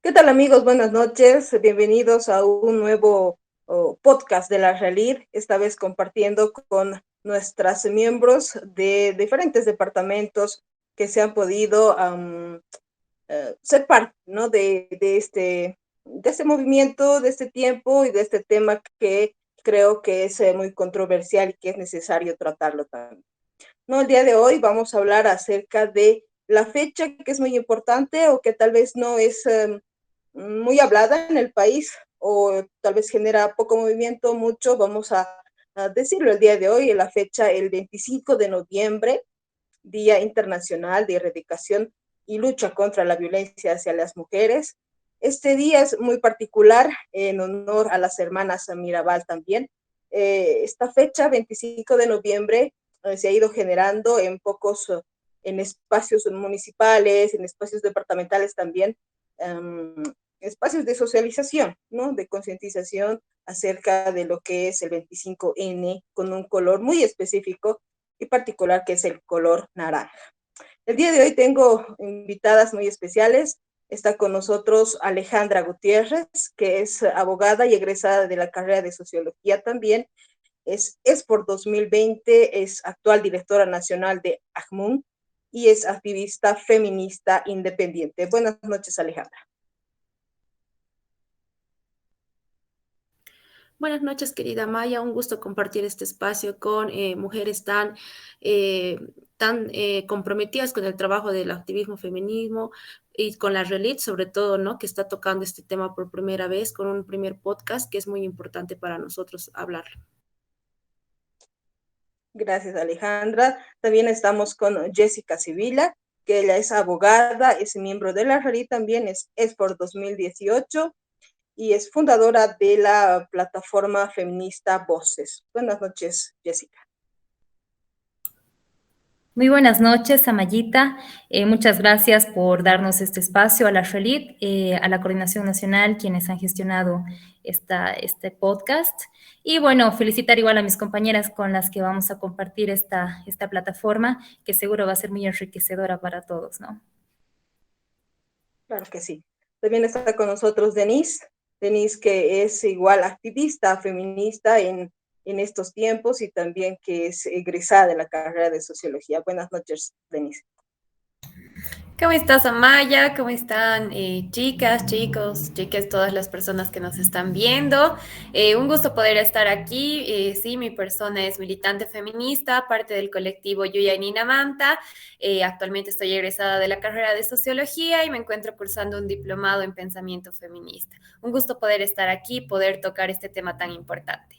¿Qué tal amigos? Buenas noches. Bienvenidos a un nuevo podcast de la Realid, esta vez compartiendo con nuestras miembros de diferentes departamentos que se han podido ser parte, ¿no? de este movimiento, de este tiempo y de este tema que creo que es muy controversial y que es necesario tratarlo también. No, el día de hoy vamos a hablar acerca de la fecha que es muy importante o que tal vez no es muy hablada en el país o tal vez genera poco movimiento, mucho, vamos a decirlo el día de hoy, en la fecha el 25 de noviembre, Día Internacional de Erradicación y Lucha contra la Violencia hacia las Mujeres. Este día es muy particular en honor a las hermanas Mirabal también. Esta fecha, 25 de noviembre, se ha ido generando en espacios municipales, en espacios departamentales también, um, espacios de socialización, ¿no? De concientización acerca de lo que es el 25N con un color muy específico y particular que es el color naranja. El día de hoy tengo invitadas muy especiales. Está con nosotros Alejandra Gutiérrez, que es abogada y egresada de la carrera de Sociología también. Es por 2020, es actual directora nacional de ACMUN y es activista feminista independiente. Buenas noches, Alejandra. Buenas noches, querida Maya. Un gusto compartir este espacio con mujeres eh, tan comprometidas con el trabajo del activismo feminismo y con la Relit, sobre todo, ¿no? Que está tocando este tema por primera vez con un primer podcast que es muy importante para nosotros hablarlo. Gracias, Alejandra. También estamos con Jessica Sibila, que ella es abogada, es miembro de la RARI también, es por 2018 y es fundadora de la plataforma feminista Voces. Buenas noches, Jessica. Muy buenas noches, Amayita. Muchas gracias por darnos este espacio a la RELIT, a la Coordinación Nacional, quienes han gestionado este podcast. Y bueno, felicitar igual a mis compañeras con las que vamos a compartir esta plataforma, que seguro va a ser muy enriquecedora para todos, ¿no? Claro que sí. También está con nosotros Denise que es igual activista feminista en estos tiempos y también que es egresada de la carrera de Sociología. Buenas noches, Denise. ¿Cómo estás, Amaya? ¿Cómo están chicas, chicos, chicas, todas las personas que nos están viendo? Un gusto poder estar aquí. Sí, mi persona es militante feminista, parte del colectivo Yuya Nina Manta. Actualmente estoy egresada de la carrera de Sociología y me encuentro cursando un diplomado en pensamiento feminista. Un gusto poder estar aquí, poder tocar este tema tan importante.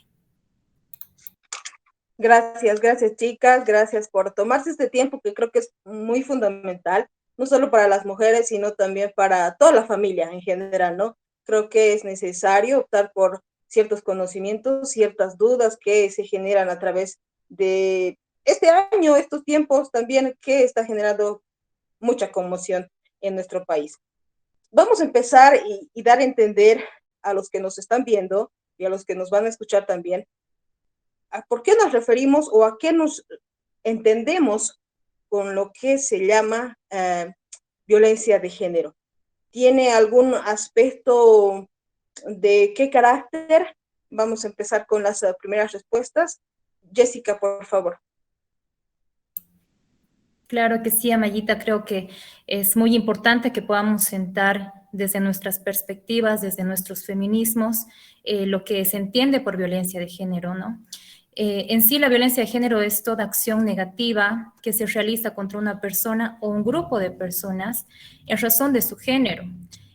Gracias chicas, gracias por tomarse este tiempo que creo que es muy fundamental, no solo para las mujeres, sino también para toda la familia en general, ¿no? Creo que es necesario optar por ciertos conocimientos, ciertas dudas que se generan a través de este año, estos tiempos también que está generando mucha conmoción en nuestro país. Vamos a empezar y dar a entender a los que nos están viendo y a los que nos van a escuchar también a por qué nos referimos o a qué nos entendemos con lo que se llama violencia de género. ¿Tiene algún aspecto de qué carácter? Vamos a empezar con las primeras respuestas. Jessica, por favor. Claro que sí, Amayita, creo que es muy importante que podamos sentar desde nuestras perspectivas, desde nuestros feminismos, lo que se entiende por violencia de género, ¿no? En sí, la violencia de género es toda acción negativa que se realiza contra una persona o un grupo de personas en razón de su género.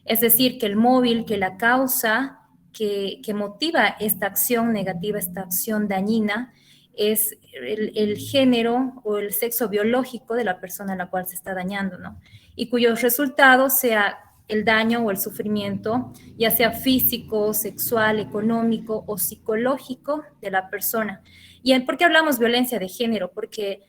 Es decir, que el móvil, que la causa que motiva esta acción negativa, esta acción dañina, es el género o el sexo biológico de la persona a la cual se está dañando, ¿no? Y cuyo resultado sea el daño o el sufrimiento, ya sea físico, sexual, económico o psicológico de la persona. ¿Y por qué hablamos violencia de género? Porque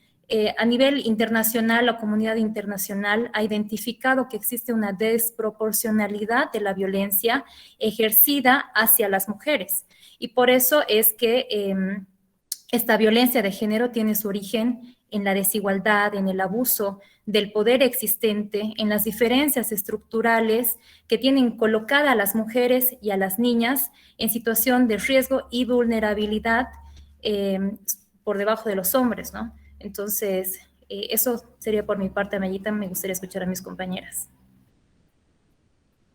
a nivel internacional, la comunidad internacional ha identificado que existe una desproporcionalidad de la violencia ejercida hacia las mujeres. Y por eso es que esta violencia de género tiene su origen en la desigualdad, en el abuso del poder existente, en las diferencias estructurales que tienen colocada a las mujeres y a las niñas en situación de riesgo y vulnerabilidad eh, por debajo de los hombres, ¿no? Entonces, eso sería por mi parte, Mayita. Me gustaría escuchar a mis compañeras.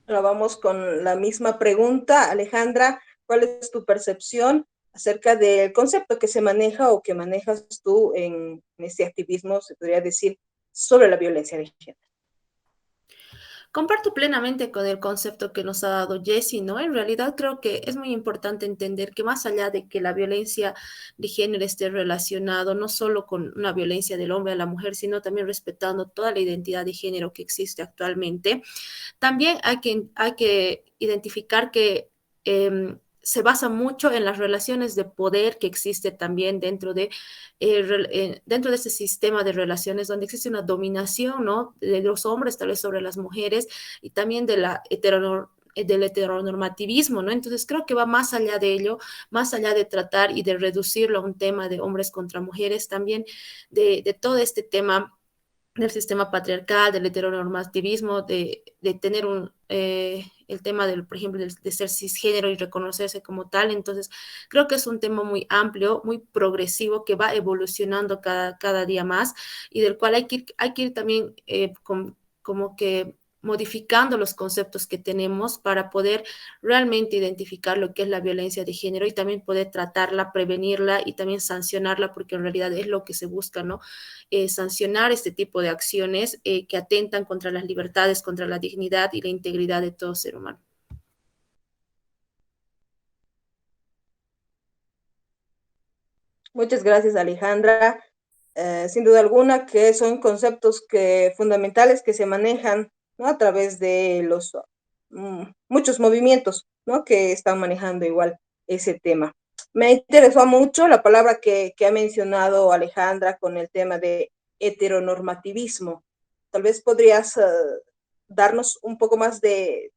Ahora vamos con la misma pregunta. Alejandra, ¿cuál es tu percepción acerca del concepto que se maneja o que manejas tú en este activismo, se podría decir, sobre la violencia de género? Comparto plenamente con el concepto que nos ha dado Jessie, ¿no? En realidad creo que es muy importante entender que más allá de que la violencia de género esté relacionado no solo con una violencia del hombre a la mujer, sino también respetando toda la identidad de género que existe actualmente, también hay que identificar que se basa mucho en las relaciones de poder que existe también dentro de ese sistema de relaciones donde existe una dominación, ¿no? De los hombres tal vez sobre las mujeres y también del heteronormativismo, ¿no? Entonces creo que va más allá de ello, más allá de tratar y de reducirlo a un tema de hombres contra mujeres, también de todo este tema del sistema patriarcal, del heteronormativismo, de tener el tema del, por ejemplo, de ser cisgénero y reconocerse como tal. Entonces, creo que es un tema muy amplio, muy progresivo, que va evolucionando cada día más y del cual hay que ir también como que modificando los conceptos que tenemos para poder realmente identificar lo que es la violencia de género y también poder tratarla, prevenirla y también sancionarla, porque en realidad es lo que se busca, ¿no? Sancionar este tipo de acciones que atentan contra las libertades, contra la dignidad y la integridad de todo ser humano. Muchas gracias, Alejandra. Sin duda alguna que son conceptos fundamentales que se manejan, ¿no? A través de los muchos movimientos, ¿no? Que están manejando igual ese tema. Me interesó mucho la palabra que ha mencionado Alejandra con el tema de heteronormativismo. Tal vez podrías darnos un poco más del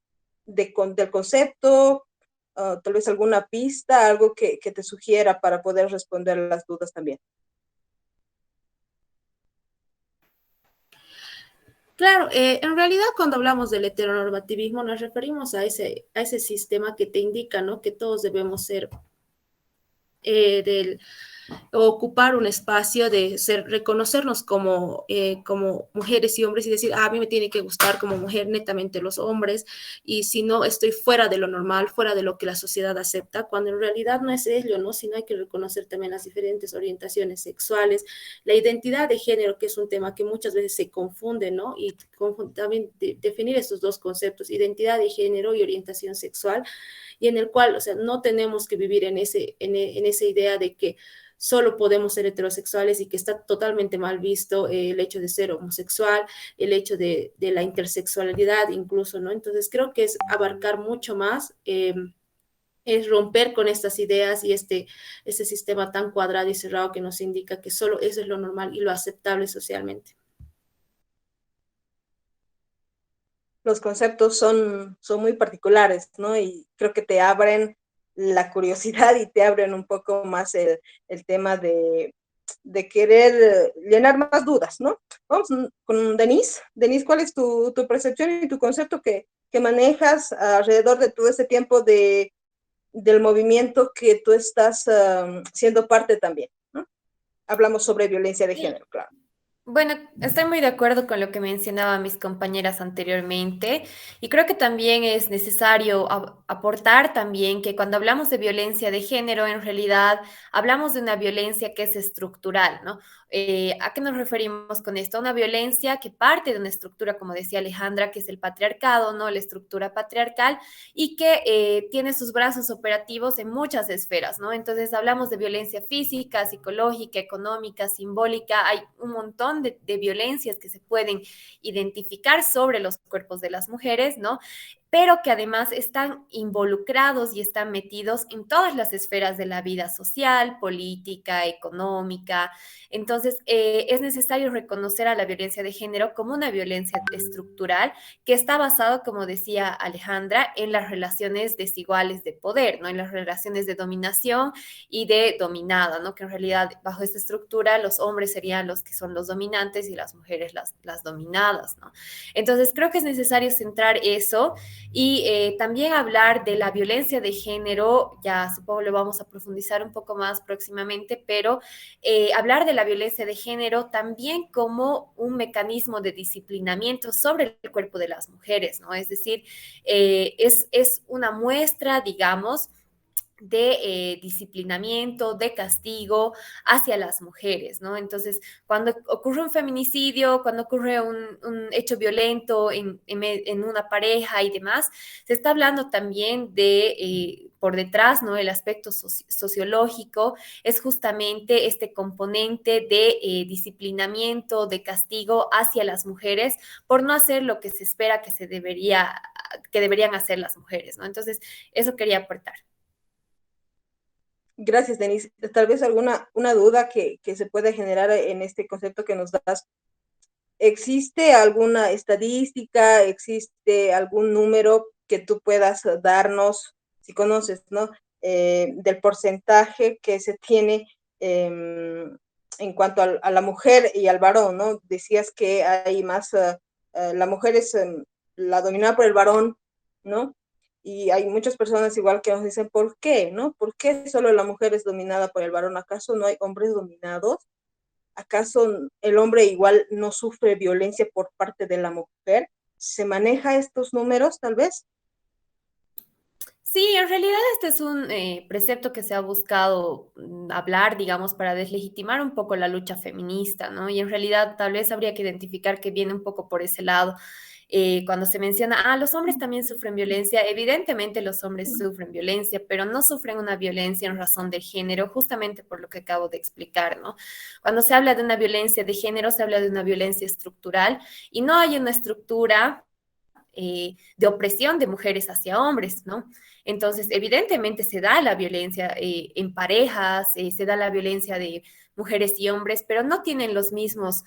concepto, tal vez alguna pista, algo que te sugiera para poder responder las dudas también. Claro, en realidad cuando hablamos del heteronormativismo nos referimos a ese sistema que te indica, ¿no? Que todos debemos ser del ocupar un espacio de reconocernos como mujeres y hombres y decir, a mí me tiene que gustar como mujer netamente los hombres y si no estoy fuera de lo normal, fuera de lo que la sociedad acepta, cuando en realidad no es ello, ¿no? Sino hay que reconocer también las diferentes orientaciones sexuales, la identidad de género, que es un tema que muchas veces se confunde, ¿no? Y también definir estos dos conceptos, identidad de género y orientación sexual, y en el cual, o sea, no tenemos que vivir en esa idea de que solo podemos ser heterosexuales y que está totalmente mal visto el hecho de ser homosexual, el hecho de la intersexualidad incluso, ¿no? Entonces creo que es abarcar mucho más, es romper con estas ideas y este sistema tan cuadrado y cerrado que nos indica que solo eso es lo normal y lo aceptable socialmente. Los conceptos son muy particulares, ¿no? Y creo que te abren la curiosidad y te abren un poco más el tema de querer llenar más dudas, ¿no? Vamos con Denise. Denise, ¿cuál es tu percepción y tu concepto que manejas alrededor de todo este tiempo del movimiento que tú estás siendo parte también, ¿no? Hablamos sobre violencia de género, claro. Bueno, estoy muy de acuerdo con lo que mencionaban mis compañeras anteriormente y creo que también es necesario aportar también que cuando hablamos de violencia de género, en realidad hablamos de una violencia que es estructural, ¿no? ¿A qué nos referimos con esto? Una violencia que parte de una estructura, como decía Alejandra, que es el patriarcado, ¿no? La estructura patriarcal y que tiene sus brazos operativos en muchas esferas, ¿no? Entonces hablamos de violencia física, psicológica, económica, simbólica, hay un montón de violencias que se pueden identificar sobre los cuerpos de las mujeres, ¿no? pero que además están involucrados y están metidos en todas las esferas de la vida social, política, económica. Entonces, es necesario reconocer a la violencia de género como una violencia estructural que está basado, como decía Alejandra, en las relaciones desiguales de poder, ¿no? En las relaciones de dominación y de dominada, ¿no? Que en realidad bajo esta estructura los hombres serían los que son los dominantes y las mujeres las dominadas, ¿no? Entonces, creo que es necesario centrar eso y también hablar de la violencia de género, ya supongo lo vamos a profundizar un poco más próximamente, pero hablar de la violencia de género también como un mecanismo de disciplinamiento sobre el cuerpo de las mujeres, ¿no? Es decir, es una muestra, digamos, de disciplinamiento, de castigo hacia las mujeres, ¿no? Entonces, cuando ocurre un feminicidio, cuando ocurre un hecho violento en una pareja y demás, se está hablando también de, por detrás, ¿no? El aspecto sociológico es justamente este componente de disciplinamiento, de castigo hacia las mujeres por no hacer lo que se espera que deberían hacer las mujeres, ¿no? Entonces, eso quería aportar. Gracias, Denise. Tal vez una duda que se puede generar en este concepto que nos das. ¿Existe alguna estadística, existe algún número que tú puedas darnos, si conoces, ¿no? Del porcentaje que se tiene en cuanto a la mujer y al varón, ¿no? Decías que hay más, la mujer es la dominada por el varón, ¿no? Y hay muchas personas igual que nos dicen, ¿por qué, no? ¿Por qué solo la mujer es dominada por el varón? ¿Acaso no hay hombres dominados? ¿Acaso el hombre igual no sufre violencia por parte de la mujer? ¿Se maneja estos números, tal vez? Sí, en realidad este es un precepto que se ha buscado hablar, digamos, para deslegitimar un poco la lucha feminista, ¿no? Y en realidad tal vez habría que identificar que viene un poco por ese lado. Cuando se menciona, los hombres también sufren violencia, evidentemente los hombres sufren violencia, pero no sufren una violencia en razón de género, justamente por lo que acabo de explicar, ¿no? Cuando se habla de una violencia de género, se habla de una violencia estructural y no hay una estructura de opresión de mujeres hacia hombres, ¿no? Entonces, evidentemente se da la violencia en parejas, se da la violencia de mujeres y hombres, pero no tienen los mismos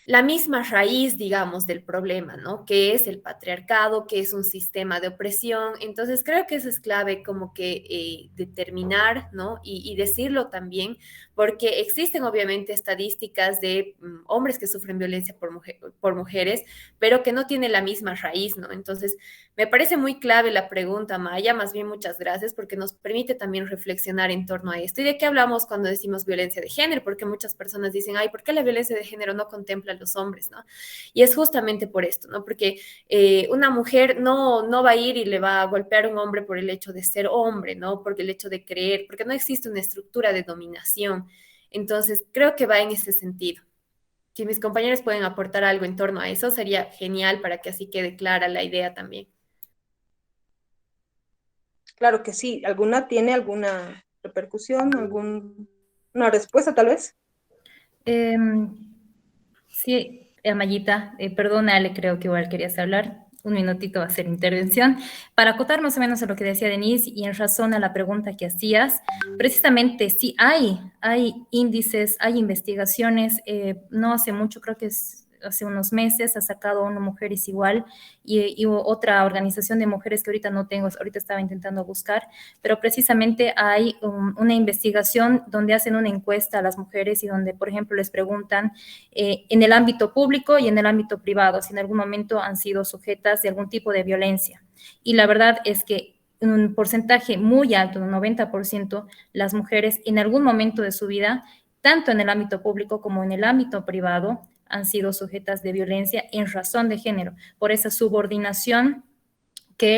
la misma raíz, digamos, del problema, ¿no? Que es el patriarcado, que es un sistema de opresión. Entonces, creo que eso es clave como que determinar, ¿no? Y decirlo también, porque existen obviamente estadísticas de hombres que sufren violencia por mujeres, pero que no tienen la misma raíz, ¿no? Entonces, me parece muy clave la pregunta, Maya, más bien muchas gracias, porque nos permite también reflexionar en torno a esto. ¿Y de qué hablamos cuando decimos violencia de género? Porque muchas personas dicen, ay, ¿por qué la violencia de género no contempla a los hombres, ¿no? Y es justamente por esto, ¿no? Porque una mujer no va a ir y le va a golpear a un hombre por el hecho de ser hombre, ¿no? Por el hecho de creer, porque no existe una estructura de dominación. Entonces, creo que va en ese sentido. Si mis compañeros pueden aportar algo en torno a eso, sería genial para que así quede clara la idea también. Claro que sí. ¿Alguna tiene alguna repercusión, una respuesta tal vez? Sí, Amayita, perdona, Ale, creo que igual querías hablar. Un minutito va a ser intervención. Para acotar más o menos a lo que decía Denise y en razón a la pregunta que hacías, precisamente sí hay índices, hay investigaciones. No hace mucho, creo que es hace unos meses, ha sacado una Mujeres Igual y otra organización de mujeres que ahorita no tengo, ahorita estaba intentando buscar, pero precisamente hay una investigación donde hacen una encuesta a las mujeres y donde, por ejemplo, les preguntan en el ámbito público y en el ámbito privado, si en algún momento han sido sujetas de algún tipo de violencia. Y la verdad es que un porcentaje muy alto, un 90%, las mujeres en algún momento de su vida, tanto en el ámbito público como en el ámbito privado, han sido sujetas de violencia en razón de género, por esa subordinación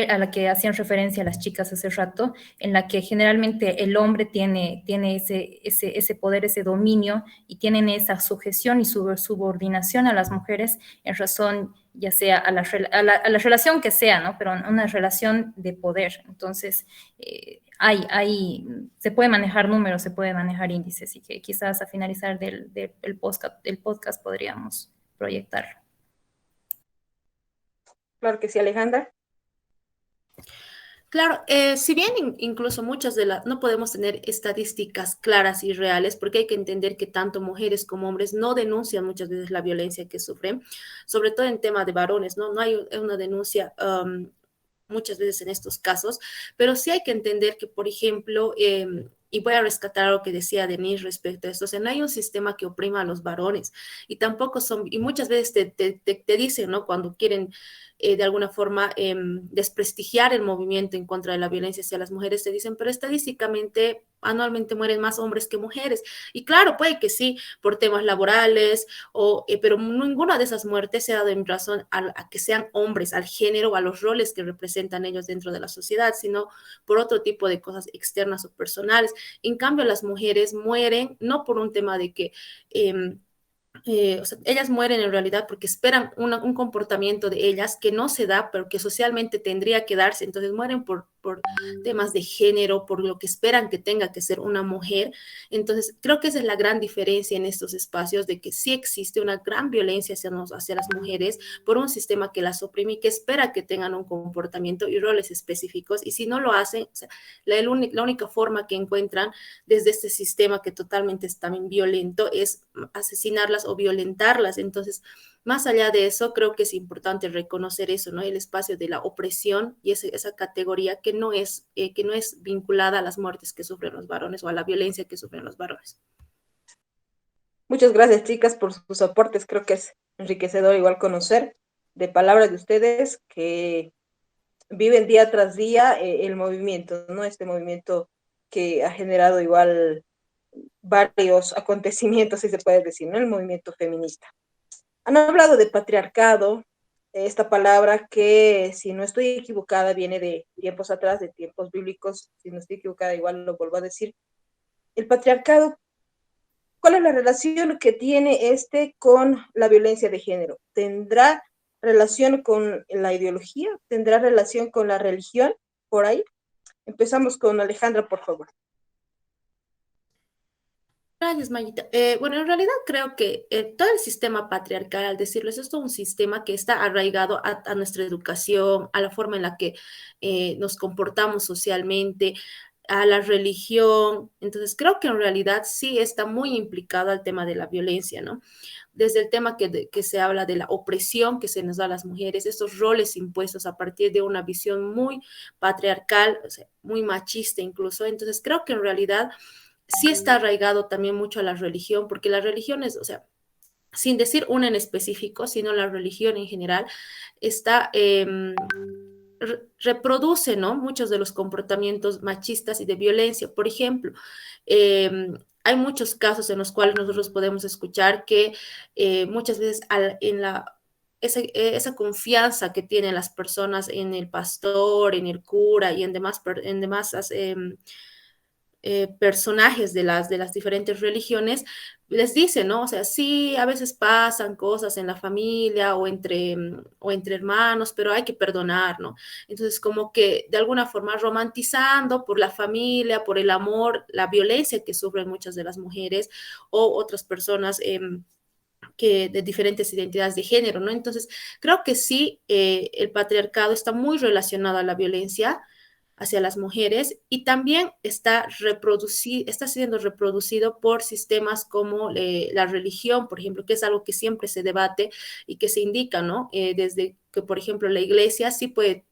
a la que hacían referencia las chicas hace rato, en la que generalmente el hombre tiene ese poder, ese dominio, y tienen esa sujeción y subordinación a las mujeres en razón, ya sea a la relación que sea, ¿no? Pero una relación de poder. Entonces, se puede manejar números, se puede manejar índices, y que quizás a finalizar del podcast podríamos proyectarlo. Claro que sí, Alejandra. Claro, si bien incluso muchas de las, no podemos tener estadísticas claras y reales, porque hay que entender que tanto mujeres como hombres no denuncian muchas veces la violencia que sufren, sobre todo en tema de varones, ¿no? No hay una denuncia muchas veces en estos casos, pero sí hay que entender que, por ejemplo, y voy a rescatar lo que decía Denise respecto a esto, o sea, no hay un sistema que oprima a los varones y tampoco son, y muchas veces te dicen, ¿no? Cuando quieren de alguna forma desprestigiar el movimiento en contra de la violencia hacia las mujeres, te dicen, pero estadísticamente anualmente mueren más hombres que mujeres. Y claro, puede que sí, por temas laborales, pero ninguna de esas muertes se ha dado en razón a que sean hombres, al género, a los roles que representan ellos dentro de la sociedad, sino por otro tipo de cosas externas o personales. En cambio, las mujeres mueren no por un tema de que o sea, ellas mueren en realidad porque esperan un comportamiento de ellas que no se da, pero que socialmente tendría que darse. Entonces mueren por temas de género, por lo que esperan que tenga que ser una mujer. Entonces creo que esa es la gran diferencia en estos espacios, de que sí existe una gran violencia hacia las mujeres por un sistema que las oprime y que espera que tengan un comportamiento y roles específicos. Y si no lo hacen, o sea, la única forma que encuentran desde este sistema que totalmente es también violento es asesinarlas o violentarlas. Entonces, más allá de eso, creo que es importante reconocer eso, ¿no? El espacio de la opresión y esa categoría que no es vinculada a las muertes que sufren los varones o a la violencia que sufren los varones. Muchas gracias, chicas, por sus aportes. Creo que es enriquecedor igual conocer de palabras de ustedes que viven día tras día el movimiento, ¿no? Este movimiento que ha generado igual varios acontecimientos, si se puede decir, ¿no? El movimiento feminista. Han hablado de patriarcado, esta palabra que, si no estoy equivocada, viene de tiempos atrás, de tiempos bíblicos. Si no estoy equivocada, igual lo vuelvo a decir. El patriarcado, ¿cuál es la relación que tiene este con la violencia de género? ¿Tendrá relación con la ideología? ¿Tendrá relación con la religión? Por ahí. Empezamos con Alejandra, por favor. Gracias, Mayita. Bueno, en realidad creo que todo el sistema patriarcal, al decirlo, es todo un sistema que está arraigado a nuestra educación, a la forma en la que nos comportamos socialmente, a la religión. Entonces, creo que en realidad sí está muy implicado al tema de la violencia, ¿no? Desde el tema que se habla de la opresión que se nos da a las mujeres, estos roles impuestos a partir de una visión muy patriarcal, o sea, muy machista incluso. Entonces, creo que en realidad sí está arraigado también mucho a la religión, porque la religión es, o sea, sin decir una en específico, sino la religión en general, está, reproduce, ¿no? Muchos de los comportamientos machistas y de violencia. Por ejemplo, hay muchos casos en los cuales nosotros podemos escuchar que muchas veces esa confianza que tienen las personas en el pastor, en el cura y en demás personajes de las diferentes religiones, les dicen, ¿no? O sea, sí, a veces pasan cosas en la familia o entre hermanos, pero hay que perdonar, ¿no? Entonces, como que de alguna forma romantizando por la familia, por el amor, la violencia que sufren muchas de las mujeres o otras personas. Que de diferentes identidades de género, ¿no? Entonces, creo que sí, el patriarcado está muy relacionado a la violencia hacia las mujeres y también está siendo reproducido por sistemas como la religión, por ejemplo, que es algo que siempre se debate y que se indica, ¿no? Desde que, por ejemplo, la iglesia sí puede,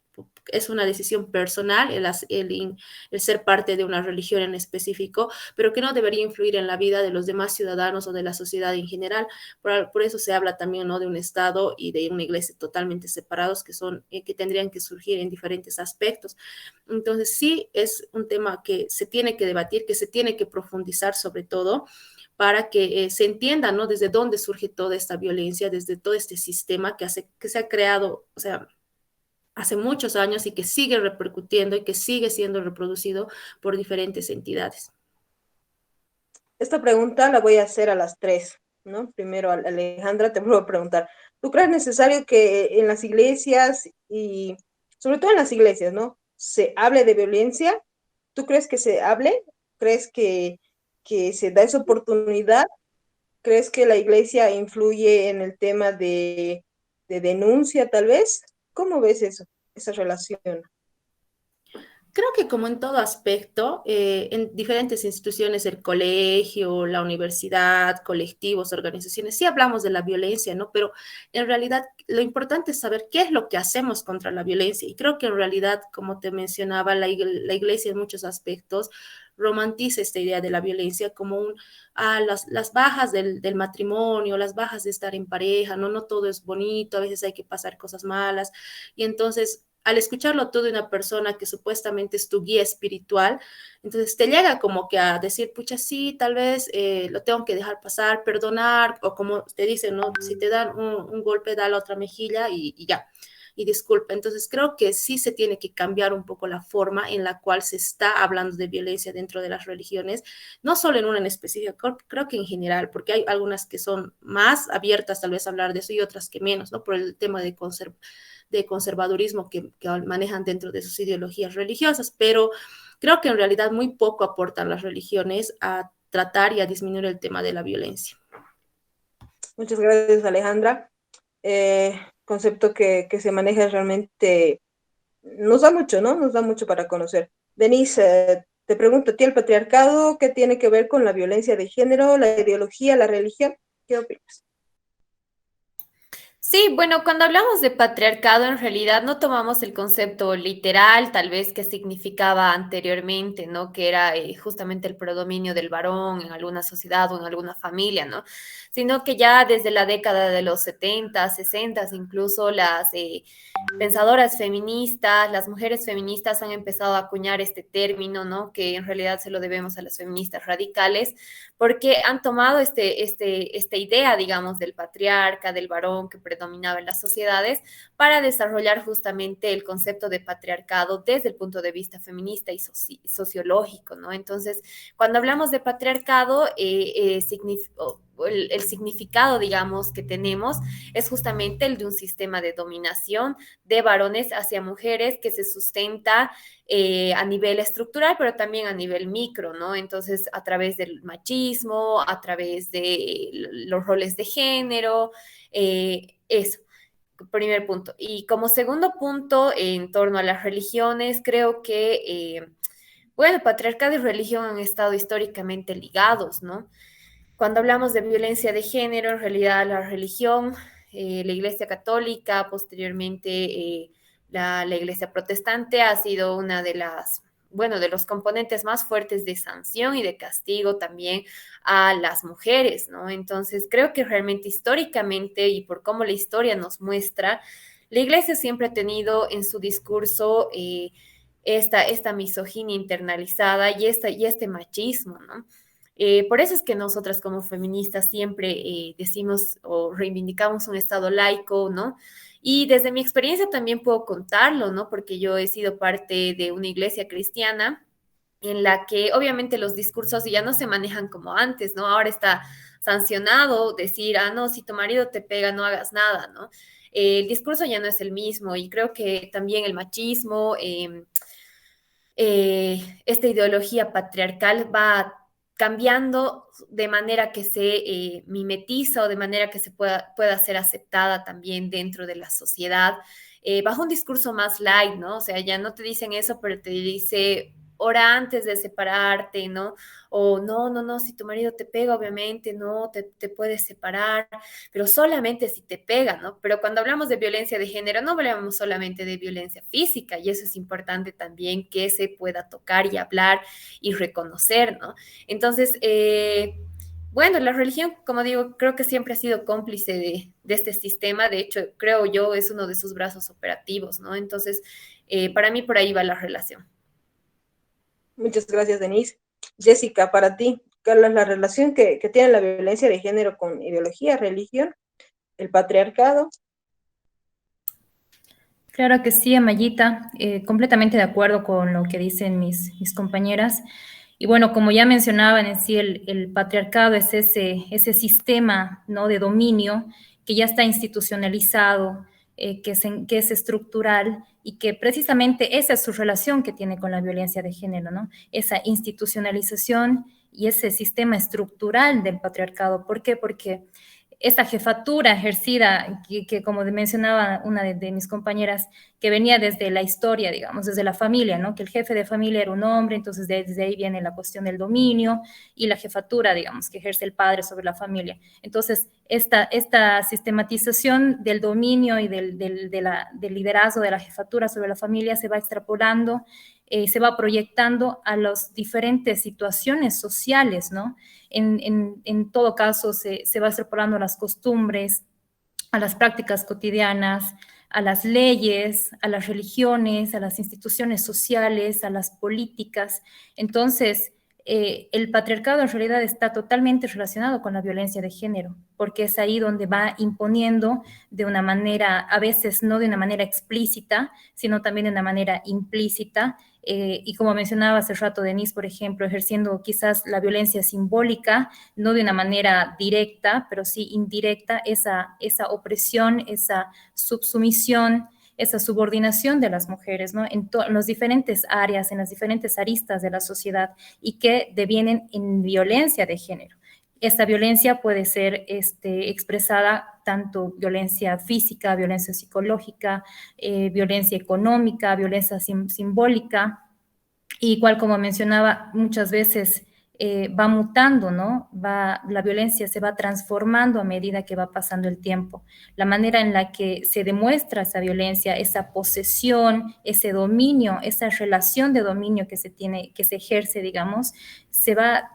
es una decisión personal el ser parte de una religión en específico, pero que no debería influir en la vida de los demás ciudadanos o de la sociedad en general. Por eso se habla también, ¿no? De un Estado y de una iglesia totalmente separados que tendrían que surgir en diferentes aspectos. Entonces, sí es un tema que se tiene que debatir, que se tiene que profundizar sobre todo para que se entienda, ¿no? Desde dónde surge toda esta violencia, desde todo este sistema que se ha creado, o sea, hace muchos años y que sigue repercutiendo y que sigue siendo reproducido por diferentes entidades. Esta pregunta la voy a hacer a las tres, ¿no? Primero, Alejandra, te vuelvo a preguntar. ¿Tú crees necesario que en las iglesias y sobre todo en las iglesias, ¿no? Se hable de violencia? ¿Tú crees que se hable? ¿Crees que se da esa oportunidad? ¿Crees que la iglesia influye en el tema de denuncia, tal vez? ¿Cómo ves eso, esa relación? Creo que como en todo aspecto, en diferentes instituciones, el colegio, la universidad, colectivos, organizaciones, sí hablamos de la violencia, ¿no? Pero en realidad lo importante es saber qué es lo que hacemos contra la violencia. Y creo que en realidad, como te mencionaba, la iglesia en muchos aspectos romantiza esta idea de la violencia como las bajas del matrimonio, las bajas de estar en pareja, ¿no? No todo es bonito, a veces hay que pasar cosas malas. Y entonces al escucharlo tú de una persona que supuestamente es tu guía espiritual, entonces te llega como que a decir, pucha, sí, tal vez lo tengo que dejar pasar, perdonar, o como te dicen, ¿no? Si te dan un golpe, da la otra mejilla y ya, y disculpa. Entonces creo que sí se tiene que cambiar un poco la forma en la cual se está hablando de violencia dentro de las religiones, no solo en una en específico, creo que en general, porque hay algunas que son más abiertas tal vez a hablar de eso y otras que menos, ¿no? Por el tema de conservadurismo que manejan dentro de sus ideologías religiosas, pero creo que en realidad muy poco aportan las religiones a tratar y a disminuir el tema de la violencia. Muchas gracias, Alejandra. Concepto que se maneja realmente nos da mucho, ¿no? Nos da mucho para conocer. Denise, te pregunto a ti, ¿el patriarcado qué tiene que ver con la violencia de género, la ideología, la religión? ¿Qué opinas? Sí, bueno, cuando hablamos de patriarcado, en realidad no tomamos el concepto literal, tal vez que significaba anteriormente, ¿no? Que era justamente el predominio del varón en alguna sociedad o en alguna familia, ¿no? Sino que ya desde la década de los 70, 60, incluso las pensadoras feministas, las mujeres feministas han empezado a acuñar este término, ¿no? Que en realidad se lo debemos a las feministas radicales, porque han tomado esta idea, digamos, del patriarca, del varón que predominaba en las sociedades, para desarrollar justamente el concepto de patriarcado desde el punto de vista feminista y sociológico, ¿no? Entonces, cuando hablamos de patriarcado, el significado, digamos, que tenemos es justamente el de un sistema de dominación de varones hacia mujeres que se sustenta a nivel estructural, pero también a nivel micro, ¿no? Entonces, a través del machismo, a través de los roles de género, eso. Primer punto. Y como segundo punto, en torno a las religiones, creo que, bueno, patriarcado y religión han estado históricamente ligados, ¿no? Cuando hablamos de violencia de género, en realidad la religión, la Iglesia Católica, posteriormente la Iglesia Protestante ha sido una de las, bueno, de los componentes más fuertes de sanción y de castigo también a las mujeres, ¿no? Entonces, creo que realmente históricamente y por cómo la historia nos muestra, la Iglesia siempre ha tenido en su discurso esta misoginia internalizada y este machismo, ¿no? Por eso es que nosotras como feministas siempre decimos o reivindicamos un Estado laico, ¿no? Y desde mi experiencia también puedo contarlo, ¿no? Porque yo he sido parte de una iglesia cristiana en la que obviamente los discursos ya no se manejan como antes, ¿no? Ahora está sancionado decir, ah, no, si tu marido te pega, no hagas nada, ¿no? El discurso ya no es el mismo y creo que también el machismo, esta ideología patriarcal va cambiando de manera que se mimetiza o de manera que se pueda ser aceptada también dentro de la sociedad, bajo un discurso más light, ¿no? O sea, ya no te dicen eso, pero te dice hora antes de separarte, ¿no? O no, no, no, si tu marido te pega, obviamente, no, te puedes separar, pero solamente si te pega, ¿no? Pero cuando hablamos de violencia de género, no hablamos solamente de violencia física, y eso es importante también que se pueda tocar y hablar y reconocer, ¿no? Entonces, bueno, la religión, como digo, creo que siempre ha sido cómplice de este sistema, de hecho, creo yo, es uno de sus brazos operativos, ¿no? Entonces, para mí por ahí va la relación. Muchas gracias, Denise. Jessica, para ti, ¿cuál es la relación que tiene la violencia de género con ideología, religión, el patriarcado? Claro que sí, Amayita, completamente de acuerdo con lo que dicen mis compañeras. Y bueno, como ya mencionaban en sí, el patriarcado es ese sistema, ¿no?, de dominio que ya está institucionalizado, que es estructural y que precisamente esa es su relación que tiene con la violencia de género, ¿no? Esa institucionalización y ese sistema estructural del patriarcado. ¿Por qué? Porque esta jefatura ejercida, que como mencionaba una de mis compañeras, que venía desde la historia, digamos, desde la familia, ¿no? Que el jefe de familia era un hombre, entonces desde ahí viene la cuestión del dominio y la jefatura, digamos, que ejerce el padre sobre la familia. Entonces, esta sistematización del dominio y del liderazgo de la jefatura sobre la familia se va extrapolando, se va proyectando a las diferentes situaciones sociales, ¿no? En todo caso, se va extrapolando a las costumbres, a las prácticas cotidianas, a las leyes, a las religiones, a las instituciones sociales, a las políticas. Entonces, el patriarcado en realidad está totalmente relacionado con la violencia de género, porque es ahí donde va imponiendo de una manera, a veces no de una manera explícita, sino también de una manera implícita, y como mencionaba hace rato Denise, por ejemplo, ejerciendo quizás la violencia simbólica, no de una manera directa, pero sí indirecta, esa opresión, esa subsumisión, esa subordinación de las mujeres, ¿no? En las diferentes áreas, en las diferentes aristas de la sociedad y que devienen en violencia de género. Esta violencia puede ser expresada tanto violencia física, violencia psicológica, violencia económica, violencia simbólica, y igual como mencionaba, muchas veces va mutando, ¿no? La violencia se va transformando a medida que va pasando el tiempo. La manera en la que se demuestra esa violencia, esa posesión, ese dominio, esa relación de dominio que se tiene, que se ejerce, digamos, se va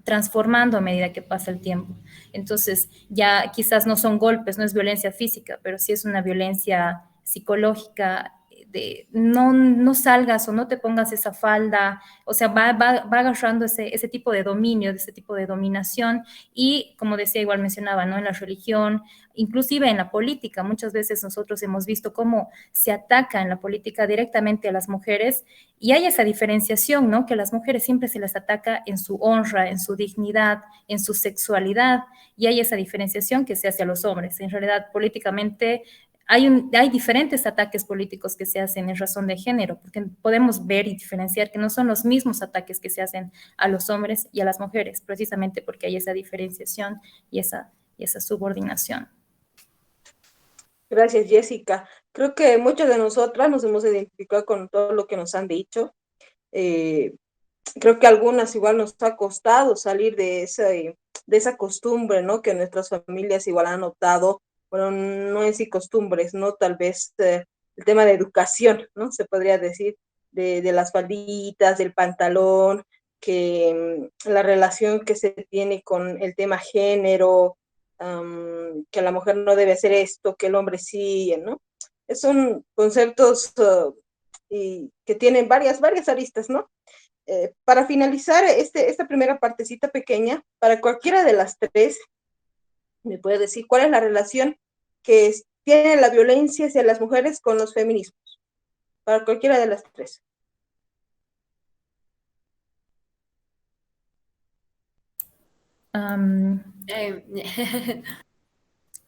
transformando a medida que pasa el tiempo. Entonces, ya quizás no son golpes, no es violencia física, pero sí es una violencia psicológica de no salgas o no te pongas esa falda, o sea, va agarrando ese tipo de dominio, ese tipo de dominación, y como decía, igual mencionaba, ¿no? En la religión, inclusive en la política, muchas veces nosotros hemos visto cómo se ataca en la política directamente a las mujeres, y hay esa diferenciación, ¿no? Que a las mujeres siempre se les ataca en su honra, en su dignidad, en su sexualidad, y hay esa diferenciación que se hace a los hombres. En realidad, políticamente hay diferentes ataques políticos que se hacen en razón de género, porque podemos ver y diferenciar que no son los mismos ataques que se hacen a los hombres y a las mujeres, precisamente porque hay esa diferenciación y esa subordinación. Gracias, Jessica. Creo que muchas de nosotras nos hemos identificado con todo lo que nos han dicho. Creo que a algunas igual nos ha costado salir de esa costumbre, ¿no? Que nuestras familias igual han adoptado, bueno, no en sí costumbres, ¿no? Tal vez el tema de educación, ¿no? Se podría decir, de las falditas, del pantalón, que la relación que se tiene con el tema género, que la mujer no debe hacer esto, que el hombre sí, ¿no? Son conceptos y que tienen varias aristas, ¿no? Para finalizar esta primera partecita pequeña, para cualquiera de las tres, me puede decir cuál es la relación que tiene la violencia hacia las mujeres con los feminismos, para cualquiera de las tres.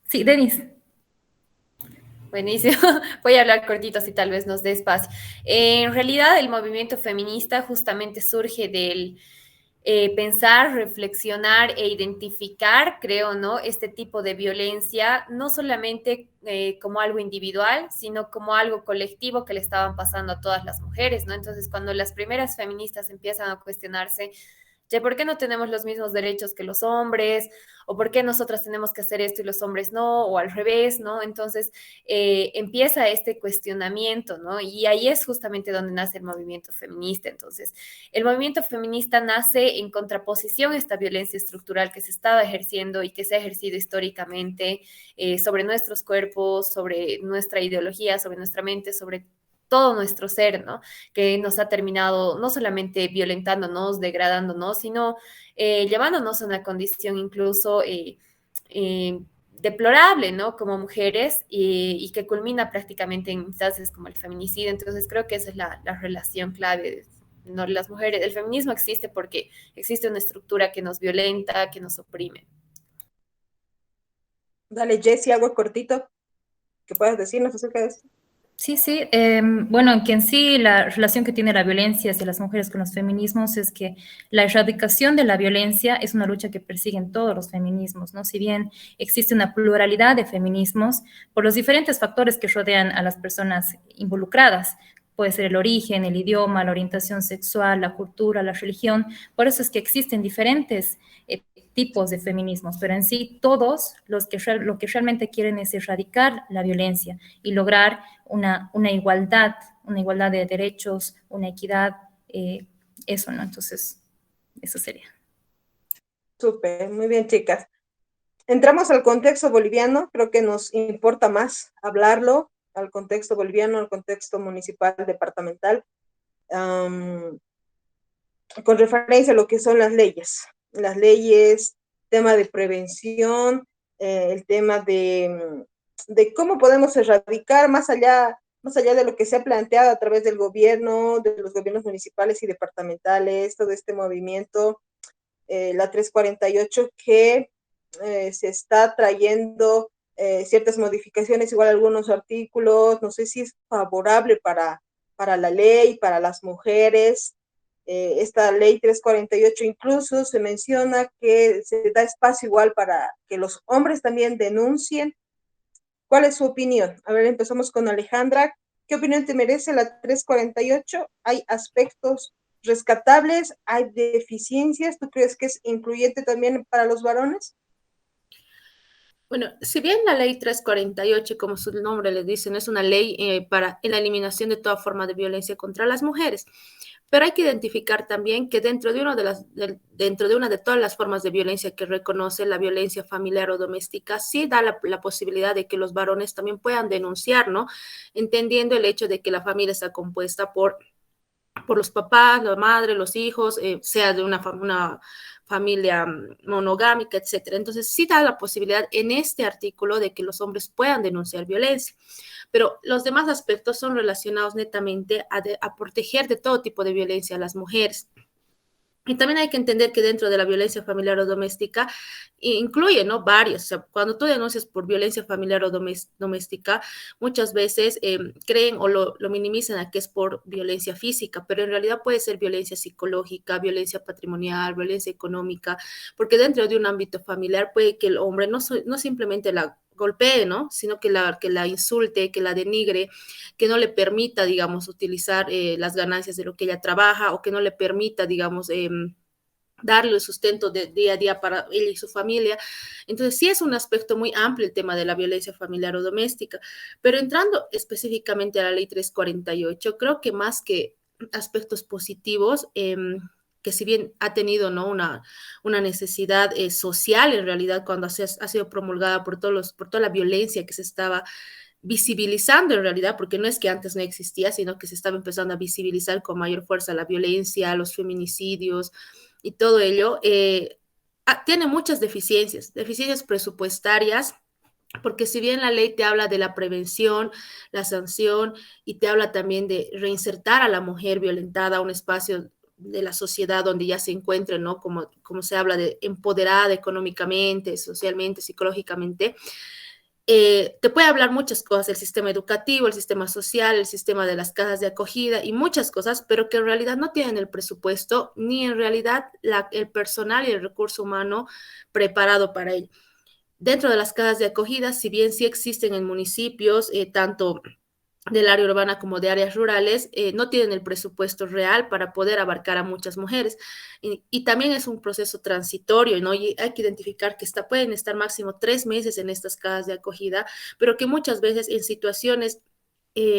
Sí, Denise. Buenísimo. Voy a hablar cortito, así tal vez nos dé espacio. En realidad, el movimiento feminista justamente surge del pensar, reflexionar e identificar, creo, ¿no? Este tipo de violencia, no solamente como algo individual, sino como algo colectivo que le estaban pasando a todas las mujeres, ¿no? Entonces, cuando las primeras feministas empiezan a cuestionarse, ¿por qué no tenemos los mismos derechos que los hombres? ¿O por qué nosotras tenemos que hacer esto y los hombres no? O al revés, ¿no? Entonces empieza este cuestionamiento, ¿no? Y ahí es justamente donde nace el movimiento feminista. Entonces, el movimiento feminista nace en contraposición a esta violencia estructural que se estaba ejerciendo y que se ha ejercido históricamente sobre nuestros cuerpos, sobre nuestra ideología, sobre nuestra mente, sobre todo nuestro ser, ¿no? Que nos ha terminado no solamente violentándonos, degradándonos, sino llevándonos a una condición incluso deplorable, ¿no? Como mujeres y que culmina prácticamente en instancias como el feminicidio. Entonces creo que esa es la relación clave. ¿No? Las mujeres, el feminismo existe porque existe una estructura que nos violenta, que nos oprime. Dale, Jessie, algo cortito que puedas decirnos acerca de eso. Sí, sí. Bueno, que en sí la relación que tiene la violencia hacia las mujeres con los feminismos es que la erradicación de la violencia es una lucha que persiguen todos los feminismos, ¿no? Si bien existe una pluralidad de feminismos, por los diferentes factores que rodean a las personas involucradas, puede ser el origen, el idioma, la orientación sexual, la cultura, la religión, por eso es que existen diferentes tipos de feminismos, pero en sí todos lo que realmente quieren es erradicar la violencia y lograr una igualdad de derechos, una equidad, eso, ¿no? Entonces, eso sería. Súper, muy bien, chicas. Entramos al contexto boliviano, creo que nos importa más hablarlo, al contexto boliviano, al contexto municipal, departamental, um, con referencia a lo que son las leyes, tema de prevención, el tema de cómo podemos erradicar más allá de lo que se ha planteado a través del gobierno, de los gobiernos municipales y departamentales, todo este movimiento, la 348, que se está trayendo ciertas modificaciones, igual algunos artículos, no sé si es favorable para la ley, para las mujeres. Esta ley 348 incluso se menciona que se da espacio igual para que los hombres también denuncien. ¿Cuál es su opinión? A ver, empezamos con Alejandra. ¿Qué opinión te merece la 348? ¿Hay aspectos rescatables? ¿Hay deficiencias? ¿Tú crees que es incluyente también para los varones? Bueno, si bien la ley 348, como su nombre le dicen, es una ley para la eliminación de toda forma de violencia contra las mujeres, pero hay que identificar también que dentro de una de todas las formas de violencia que reconoce la violencia familiar o doméstica, sí da la posibilidad de que los varones también puedan denunciar, ¿no? Entendiendo el hecho de que la familia está compuesta por los papás, la madre, los hijos, sea de una familia monogámica, etcétera. Entonces, sí da la posibilidad en este artículo de que los hombres puedan denunciar violencia, pero los demás aspectos son relacionados netamente a proteger de todo tipo de violencia a las mujeres. Y también hay que entender que dentro de la violencia familiar o doméstica incluye, ¿no? Varios. O sea, cuando tú denuncias por violencia familiar o doméstica, muchas veces creen o lo minimizan a que es por violencia física, pero en realidad puede ser violencia psicológica, violencia patrimonial, violencia económica, porque dentro de un ámbito familiar puede que el hombre no simplemente la golpee, ¿no? Sino que la insulte, que la denigre, que no le permita, digamos, utilizar las ganancias de lo que ella trabaja o que no le permita, digamos, darle el sustento de día a día para ella y su familia. Entonces, sí es un aspecto muy amplio el tema de la violencia familiar o doméstica, pero entrando específicamente a la ley 348, creo que más que aspectos positivos, que si bien ha tenido, ¿no? una necesidad social en realidad cuando ha sido promulgada por toda la violencia que se estaba visibilizando en realidad, porque no es que antes no existía, sino que se estaba empezando a visibilizar con mayor fuerza la violencia, los feminicidios y todo ello, tiene muchas deficiencias presupuestarias, porque si bien la ley te habla de la prevención, la sanción y te habla también de reinsertar a la mujer violentada a un espacio de la sociedad donde ya se encuentre, ¿no? Como se habla de empoderada económicamente, socialmente, psicológicamente, te puede hablar muchas cosas, el sistema educativo, el sistema social, el sistema de las casas de acogida y muchas cosas, pero que en realidad no tienen el presupuesto ni en realidad el personal y el recurso humano preparado para ello. Dentro de las casas de acogida, si bien sí existen en municipios, tanto del área urbana como de áreas rurales, no tienen el presupuesto real para poder abarcar a muchas mujeres. Y también es un proceso transitorio, ¿no? Y hay que identificar que pueden estar máximo 3 meses en estas casas de acogida, pero que muchas veces en situaciones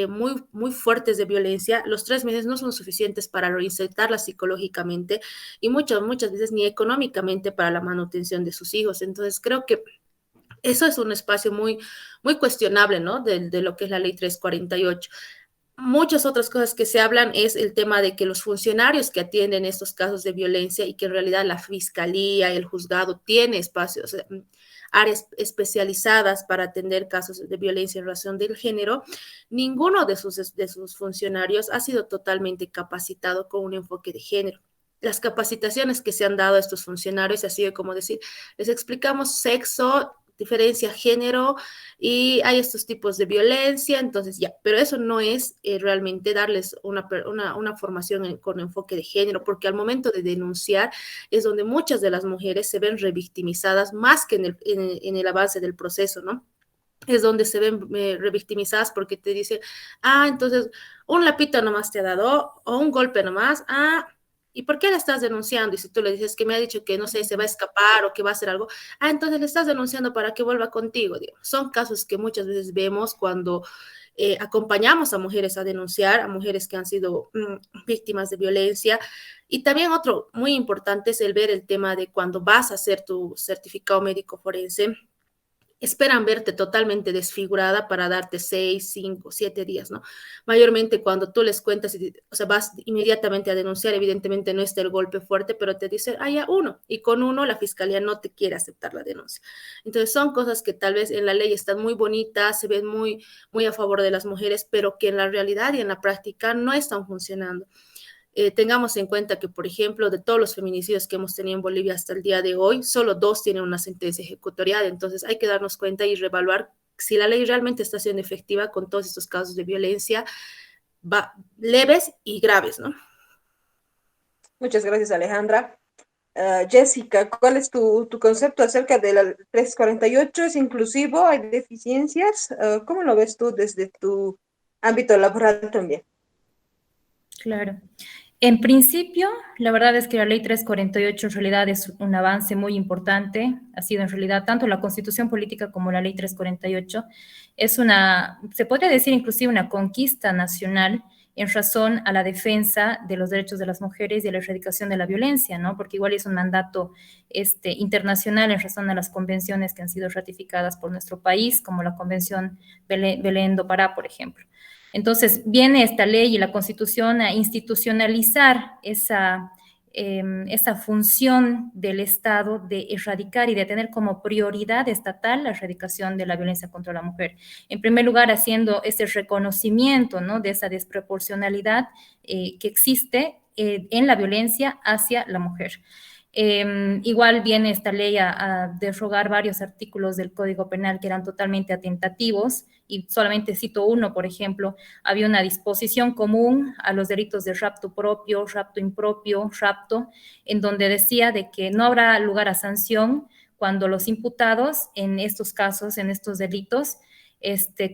muy fuertes de violencia, los 3 meses no son suficientes para reinsertarlas psicológicamente y muchas veces ni económicamente para la manutención de sus hijos. Entonces, creo que eso es un espacio muy cuestionable, ¿no? De lo que es la ley 348. Muchas otras cosas que se hablan es el tema de que los funcionarios que atienden estos casos de violencia y que en realidad la fiscalía, el juzgado tiene espacios, áreas especializadas para atender casos de violencia en razón del género, ninguno de sus funcionarios ha sido totalmente capacitado con un enfoque de género. Las capacitaciones que se han dado a estos funcionarios ha sido como decir, les explicamos sexo diferencia género y hay estos tipos de violencia, entonces ya, pero eso no es realmente darles una formación con enfoque de género, porque al momento de denunciar es donde muchas de las mujeres se ven revictimizadas más que en el avance del proceso, ¿no? Es donde se ven revictimizadas porque te dicen, entonces un lapito nomás te ha dado o un golpe nomás, ¿y por qué le estás denunciando? Y si tú le dices que me ha dicho que, no sé, se va a escapar o que va a hacer algo, entonces le estás denunciando para que vuelva contigo, digo. Son casos que muchas veces vemos cuando acompañamos a mujeres a denunciar, a mujeres que han sido víctimas de violencia. Y también otro muy importante es el ver el tema de cuando vas a hacer tu certificado médico forense, esperan verte totalmente desfigurada para darte 6, 5, 7 días, ¿no? Mayormente cuando tú les cuentas, o sea, vas inmediatamente a denunciar, evidentemente no está el golpe fuerte, pero te dicen, ya uno, y con uno la fiscalía no te quiere aceptar la denuncia. Entonces son cosas que tal vez en la ley están muy bonitas, se ven muy, muy a favor de las mujeres, pero que en la realidad y en la práctica no están funcionando. Tengamos en cuenta que, por ejemplo, de todos los feminicidios que hemos tenido en Bolivia hasta el día de hoy, solo 2 tienen una sentencia ejecutorial. Entonces hay que darnos cuenta y reevaluar si la ley realmente está siendo efectiva con todos estos casos de violencia leves y graves, ¿no? Muchas gracias, Alejandra. Jessica, ¿cuál es tu concepto acerca de la 348? ¿Es inclusivo? ¿Hay deficiencias? ¿Cómo lo ves tú desde tu ámbito laboral también? Claro. En principio, la verdad es que la ley 348 en realidad es un avance muy importante. Ha sido en realidad tanto la Constitución Política como la ley 348. Es se podría decir inclusive una conquista nacional en razón a la defensa de los derechos de las mujeres y a la erradicación de la violencia, ¿no? Porque igual es un mandato internacional en razón a las convenciones que han sido ratificadas por nuestro país, como la Convención Belén do Pará, por ejemplo. Entonces, viene esta ley y la Constitución a institucionalizar esa función del Estado de erradicar y de tener como prioridad estatal la erradicación de la violencia contra la mujer. En primer lugar, haciendo ese reconocimiento, ¿no?, de esa desproporcionalidad que existe en la violencia hacia la mujer. Igual viene esta ley a derrogar varios artículos del Código Penal que eran totalmente atentativos, y solamente cito uno, por ejemplo, había una disposición común a los delitos de rapto propio, rapto impropio, rapto, en donde decía de que no habrá lugar a sanción cuando los imputados en estos casos, en estos delitos,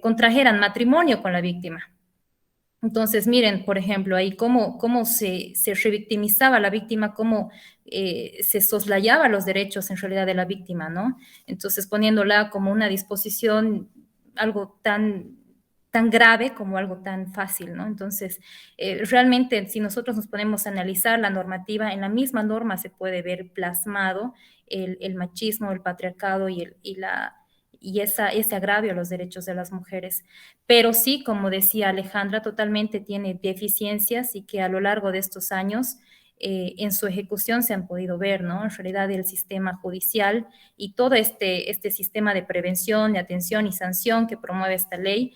contrajeran matrimonio con la víctima. Entonces, miren, por ejemplo, ahí cómo se revictimizaba a la víctima, cómo se soslayaba los derechos en realidad de la víctima, ¿no? Entonces, poniéndola como una disposición, algo tan grave como algo tan fácil, ¿no? Entonces, realmente, si nosotros nos ponemos a analizar la normativa, en la misma norma se puede ver plasmado el machismo, el patriarcado y ese agravio a los derechos de las mujeres. Pero sí, como decía Alejandra, totalmente tiene deficiencias y que a lo largo de estos años en su ejecución se han podido ver, ¿no? En realidad el sistema judicial y todo este sistema de prevención, de atención y sanción que promueve esta ley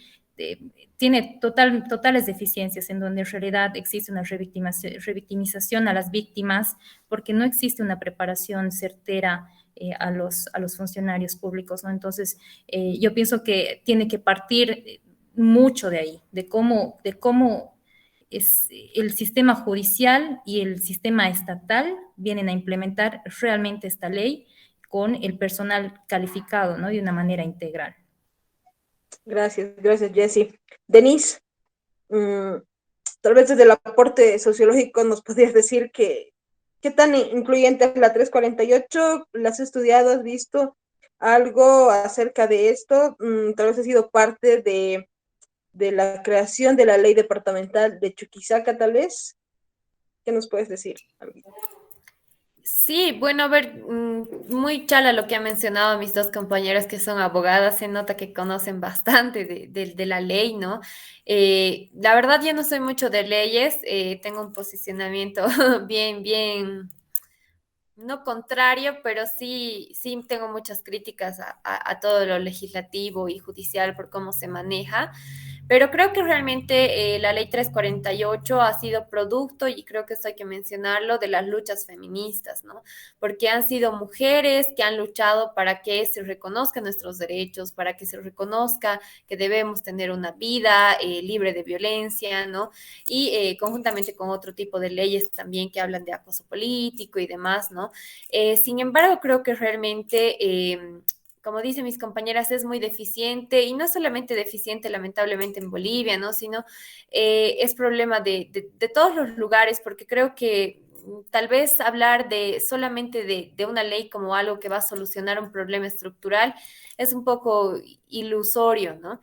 tiene totales deficiencias en donde en realidad existe una revictimización a las víctimas porque no existe una preparación certera a los funcionarios públicos, ¿no? Entonces, yo pienso que tiene que partir mucho de ahí, de cómo es el sistema judicial y el sistema estatal vienen a implementar realmente esta ley con el personal calificado, ¿no? De una manera integral. Gracias, Jessie. Denise, tal vez desde el aporte sociológico nos podrías decir qué tan incluyente es la 348. ¿La has estudiado, has visto algo acerca de esto? Tal vez has sido parte de la creación de la ley departamental de Chuquisaca, tal vez. ¿Qué nos puedes decir? Sí, bueno, a ver, muy chala lo que han mencionado mis dos compañeras que son abogadas, se nota que conocen bastante de la ley, ¿no? La verdad, yo no soy mucho de leyes, tengo un posicionamiento bien, no contrario, pero sí tengo muchas críticas a todo lo legislativo y judicial por cómo se maneja. Pero creo que realmente la ley 348 ha sido producto, y creo que esto hay que mencionarlo, de las luchas feministas, ¿no? Porque han sido mujeres que han luchado para que se reconozcan nuestros derechos, para que se reconozca que debemos tener una vida libre de violencia, ¿no? Y conjuntamente con otro tipo de leyes también que hablan de acoso político y demás, ¿no? Sin embargo, creo que realmente como dicen mis compañeras, es muy deficiente y no solamente deficiente lamentablemente en Bolivia, ¿no? Sino es problema de todos los lugares porque creo que tal vez hablar de solamente de una ley como algo que va a solucionar un problema estructural es un poco ilusorio, ¿no?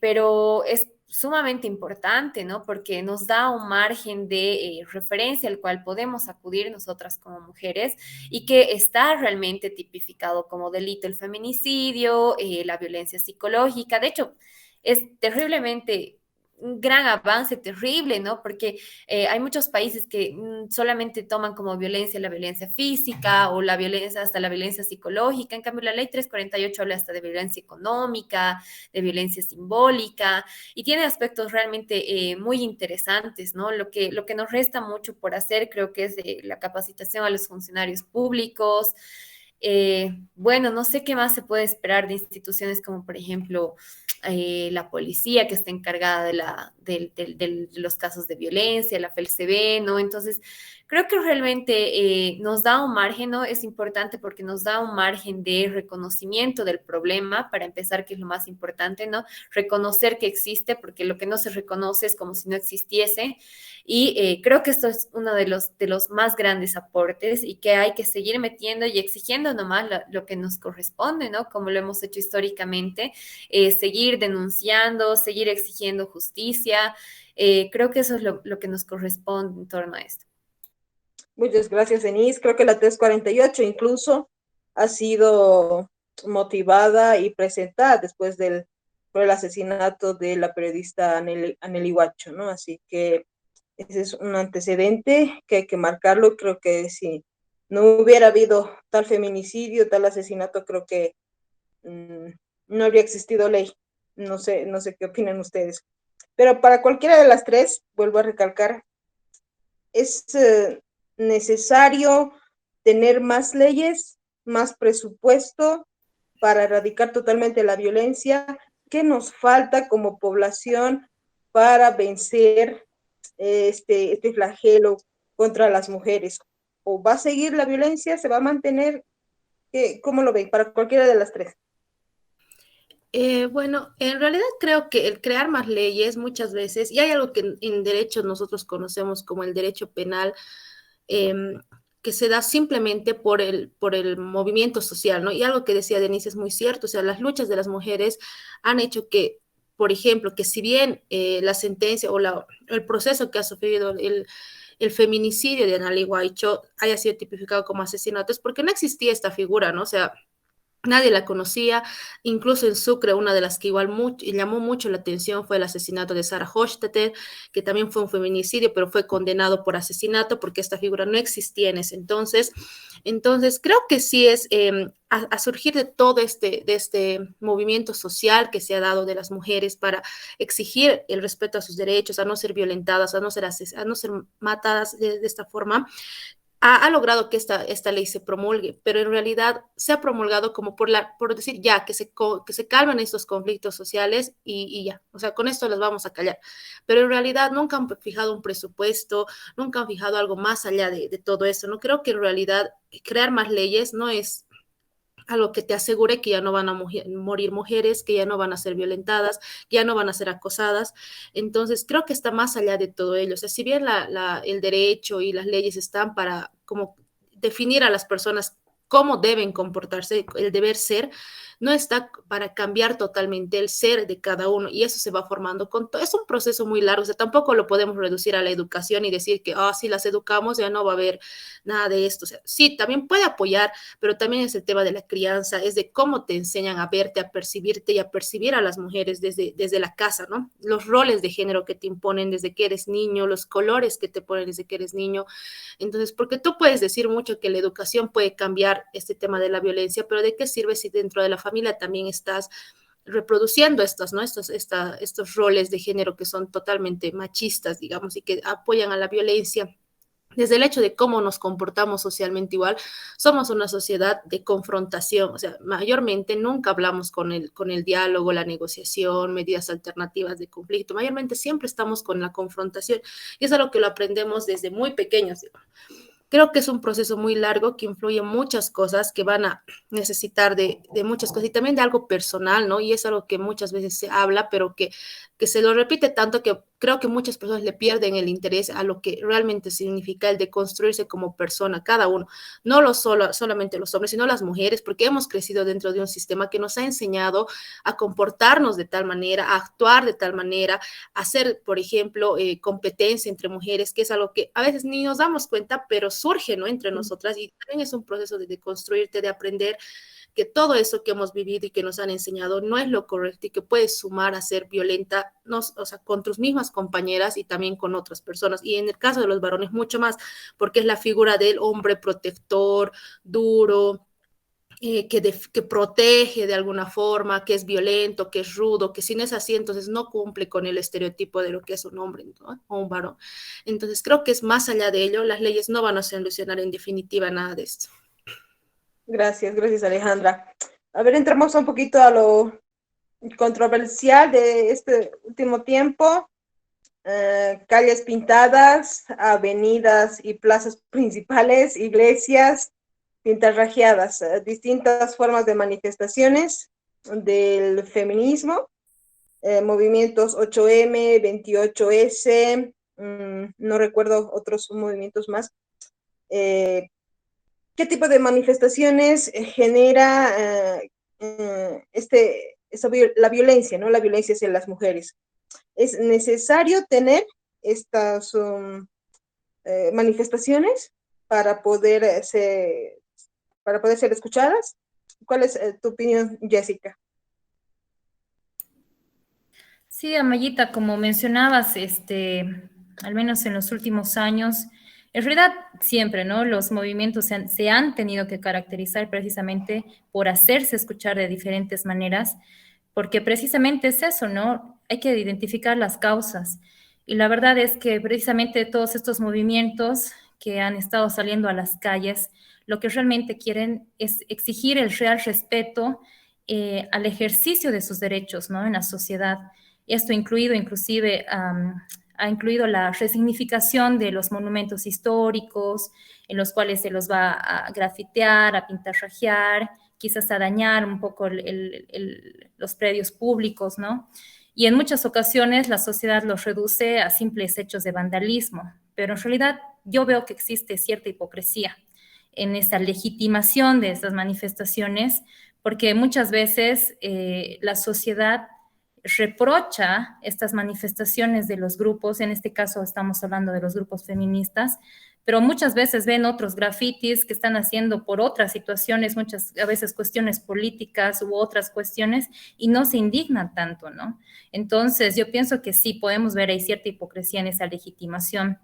Pero es sumamente importante, ¿no? Porque nos da un margen de referencia al cual podemos acudir nosotras como mujeres y que está realmente tipificado como delito el feminicidio, la violencia psicológica. De hecho, es terriblemente un gran avance terrible, ¿no? Porque hay muchos países que solamente toman como violencia la violencia física o la violencia, hasta la violencia psicológica. En cambio, la ley 348 habla hasta de violencia económica, de violencia simbólica y tiene aspectos realmente muy interesantes, ¿no? Lo que nos resta mucho por hacer creo que es la capacitación a los funcionarios públicos. Bueno, no sé qué más se puede esperar de instituciones como, por ejemplo, la policía que está encargada de los casos de violencia, la FELCB, ¿no? Entonces, creo que realmente nos da un margen, ¿no? Es importante porque nos da un margen de reconocimiento del problema, para empezar, que es lo más importante, ¿no? Reconocer que existe, porque lo que no se reconoce es como si no existiese. Y creo que esto es uno de los más grandes aportes y que hay que seguir metiendo y exigiendo nomás lo que nos corresponde, ¿no? Como lo hemos hecho históricamente, seguir denunciando, seguir exigiendo justicia. Creo que eso es lo que nos corresponde en torno a esto. Muchas gracias, Denise. Creo que la 348 incluso ha sido motivada y presentada después por el asesinato de la periodista Anely Guacho, ¿no? Así que ese es un antecedente que hay que marcarlo. Creo que si no hubiera habido tal feminicidio, tal asesinato, creo que no habría existido ley. No sé qué opinan ustedes. Pero para cualquiera de las tres, vuelvo a recalcar, es necesario tener más leyes, más presupuesto para erradicar totalmente la violencia. ¿Qué nos falta como población para vencer este flagelo contra las mujeres? ¿O va a seguir la violencia? ¿Se va a mantener? ¿Cómo lo ven? Para cualquiera de las tres. Bueno, en realidad creo que el crear más leyes muchas veces, y hay algo que en derecho nosotros conocemos como el derecho penal, eh, que se da simplemente por el movimiento social, ¿no? Y algo que decía Denise es muy cierto, o sea, las luchas de las mujeres han hecho que, por ejemplo, que si bien la sentencia o el proceso que ha sufrido el feminicidio de Anely Guacho haya sido tipificado como asesinato, es porque no existía esta figura, ¿no? O sea, nadie la conocía, incluso en Sucre, una de las que igual llamó mucho la atención fue el asesinato de Sarah Hochstetter, que también fue un feminicidio, pero fue condenado por asesinato porque esta figura no existía en ese entonces. Entonces, creo que sí es a surgir de este movimiento social que se ha dado de las mujeres para exigir el respeto a sus derechos, a no ser violentadas, a no ser matadas de esta forma, ha logrado que esta ley se promulgue, pero en realidad se ha promulgado como por decir ya, que se calmen estos conflictos sociales y ya, o sea, con esto los vamos a callar. Pero en realidad nunca han fijado un presupuesto, nunca han fijado algo más allá de todo esto. No creo que en realidad crear más leyes no es algo que te asegure que ya no van a morir mujeres, que ya no van a ser violentadas, que ya no van a ser acosadas. Entonces, creo que está más allá de todo ello. O sea, si bien el derecho y las leyes están para como definir a las personas cómo deben comportarse, el deber ser, no está para cambiar totalmente el ser de cada uno y eso se va formando con todo. Es un proceso muy largo, o sea, tampoco lo podemos reducir a la educación y decir que, si las educamos ya no va a haber nada de esto. O sea, sí, también puede apoyar, pero también es el tema de la crianza, es de cómo te enseñan a verte, a percibirte y a percibir a las mujeres desde la casa, ¿no? Los roles de género que te imponen desde que eres niño, los colores que te ponen desde que eres niño. Entonces, porque tú puedes decir mucho que la educación puede cambiar este tema de la violencia, pero ¿de qué sirve si dentro de la familia también estás reproduciendo estos, ¿no? Estos roles de género que son totalmente machistas, digamos, y que apoyan a la violencia? Desde el hecho de cómo nos comportamos socialmente igual, somos una sociedad de confrontación, o sea, mayormente nunca hablamos con el diálogo, la negociación, medidas alternativas de conflicto, mayormente siempre estamos con la confrontación y es algo que lo aprendemos desde muy pequeños. Creo que es un proceso muy largo que influye en muchas cosas, que van a necesitar de muchas cosas y también de algo personal, ¿no? Y es algo que muchas veces se habla, pero que se lo repite tanto que creo que muchas personas le pierden el interés a lo que realmente significa el de construirse como persona, cada uno, no solamente los hombres, sino las mujeres, porque hemos crecido dentro de un sistema que nos ha enseñado a comportarnos de tal manera, a actuar de tal manera, a hacer, por ejemplo, competencia entre mujeres, que es algo que a veces ni nos damos cuenta, pero surge, ¿no? Entre nosotras y también es un proceso de construirte, de aprender que todo eso que hemos vivido y que nos han enseñado no es lo correcto y que puedes sumar a ser violenta, no, o sea, con tus mismas compañeras y también con otras personas. Y en el caso de los varones, mucho más, porque es la figura del hombre protector, duro, que protege de alguna forma, que es violento, que es rudo, que si no es así, entonces no cumple con el estereotipo de lo que es un hombre, ¿no? O un varón. Entonces creo que es más allá de ello, las leyes no van a solucionar en definitiva nada de esto. Gracias Alejandra. A ver, entramos un poquito a lo controversial de este último tiempo. Calles pintadas, avenidas y plazas principales, iglesias pintarrajeadas, distintas formas de manifestaciones del feminismo, movimientos 8M, 28S, no recuerdo otros movimientos más. ¿Qué tipo de manifestaciones genera la violencia, ¿no? La violencia hacia las mujeres. ¿Es necesario tener estas manifestaciones para poder ser escuchadas? ¿Cuál es tu opinión, Jessica? Sí, Amayita, como mencionabas, al menos en los últimos años, en realidad siempre, ¿no? Los movimientos se han tenido que caracterizar precisamente por hacerse escuchar de diferentes maneras, porque precisamente es eso, ¿no? Hay que identificar las causas. Y la verdad es que precisamente todos estos movimientos que han estado saliendo a las calles, lo que realmente quieren es exigir el real respeto al ejercicio de sus derechos, ¿no? En la sociedad. Esto inclusive, ha incluido la resignificación de los monumentos históricos, en los cuales se los va a grafitear, a pintarrajear, quizás a dañar un poco los predios públicos, ¿no? Y en muchas ocasiones la sociedad los reduce a simples hechos de vandalismo, pero en realidad yo veo que existe cierta hipocresía en esa legitimación de estas manifestaciones, porque muchas veces la sociedad reprocha estas manifestaciones de los grupos, en este caso estamos hablando de los grupos feministas, pero muchas veces ven otros grafitis que están haciendo por otras situaciones, muchas a veces cuestiones políticas u otras cuestiones, y no se indignan tanto, ¿no? Entonces, yo pienso que sí, podemos ver ahí cierta hipocresía en esa legitimación,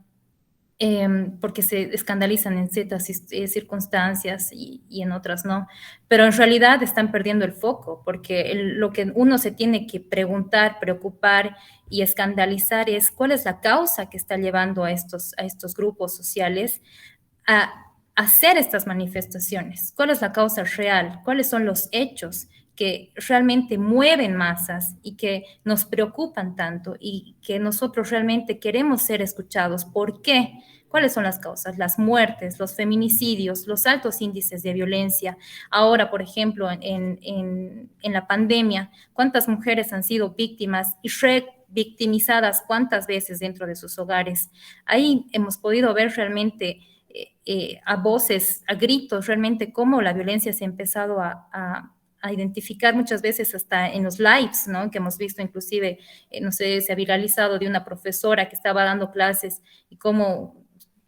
porque se escandalizan en ciertas circunstancias y en otras no, pero en realidad están perdiendo el foco, porque lo que uno se tiene que preguntar, preocupar y escandalizar es cuál es la causa que está llevando a estos grupos sociales a hacer estas manifestaciones, cuál es la causa real, cuáles son los hechos que realmente mueven masas y que nos preocupan tanto y que nosotros realmente queremos ser escuchados. ¿Por qué? ¿Cuáles son las causas? Las muertes, los feminicidios, los altos índices de violencia. Ahora, por ejemplo, en la pandemia, ¿cuántas mujeres han sido víctimas y revictimizadas cuántas veces dentro de sus hogares? Ahí hemos podido ver realmente a voces, a gritos, realmente cómo la violencia se ha empezado a identificar muchas veces hasta en los lives, ¿no? Que hemos visto inclusive, no sé, se ha viralizado de una profesora que estaba dando clases y cómo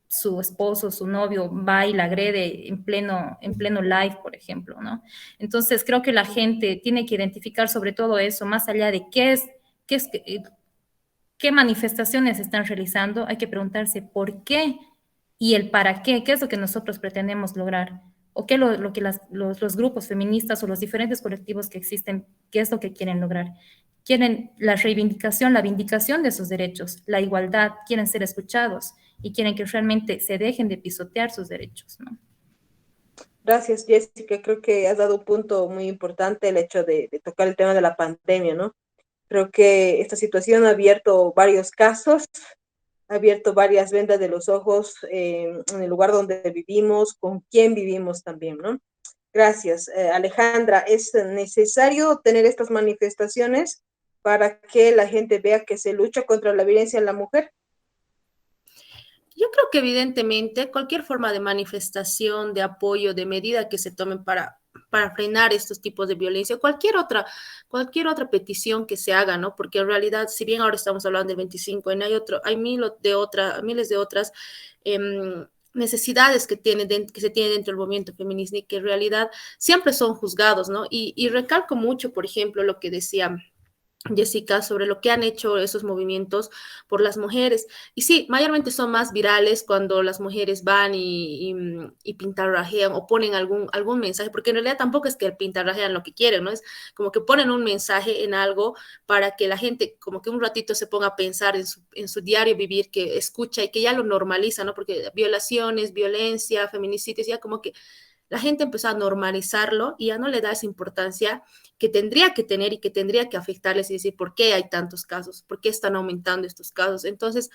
su esposo, su novio va y la agrede en pleno live, por ejemplo, ¿no? Entonces creo que la gente tiene que identificar sobre todo eso, más allá de qué es, qué manifestaciones están realizando, hay que preguntarse por qué y el para qué es lo que nosotros pretendemos lograr, o qué lo que los grupos feministas o los diferentes colectivos que existen, qué es lo que quieren lograr. Quieren la reivindicación, la vindicación de sus derechos, la igualdad, quieren ser escuchados y quieren que realmente se dejen de pisotear sus derechos, ¿no? Gracias, Jessica. Creo que has dado un punto muy importante, el hecho de tocar el tema de la pandemia, ¿no? Creo que esta situación ha abierto varios casos, ha abierto varias vendas de los ojos en el lugar donde vivimos, con quién vivimos también, ¿no? Gracias, Alejandra. ¿Es necesario tener estas manifestaciones para que la gente vea que se lucha contra la violencia en la mujer? Yo creo que evidentemente cualquier forma de manifestación, de apoyo, de medida que se tomen para frenar estos tipos de violencia, cualquier otra petición que se haga, ¿no? Porque en realidad, si bien ahora estamos hablando del 25N, hay miles de otras necesidades que se tienen dentro del movimiento feminista y que en realidad siempre son juzgados, ¿no? Y recalco mucho, por ejemplo, lo que decía Jessica, sobre lo que han hecho esos movimientos por las mujeres. Y sí, mayormente son más virales cuando las mujeres van y pintarrajean o ponen algún mensaje, porque en realidad tampoco es que pintarrajean lo que quieren, ¿no? Es como que ponen un mensaje en algo para que la gente como que un ratito se ponga a pensar en su diario vivir, que escucha y que ya lo normaliza, ¿no? Porque violaciones, violencia, feminicidios, ya como que la gente empezó a normalizarlo y ya no le da esa importancia que tendría que tener y que tendría que afectarles y decir por qué hay tantos casos, por qué están aumentando estos casos. Entonces,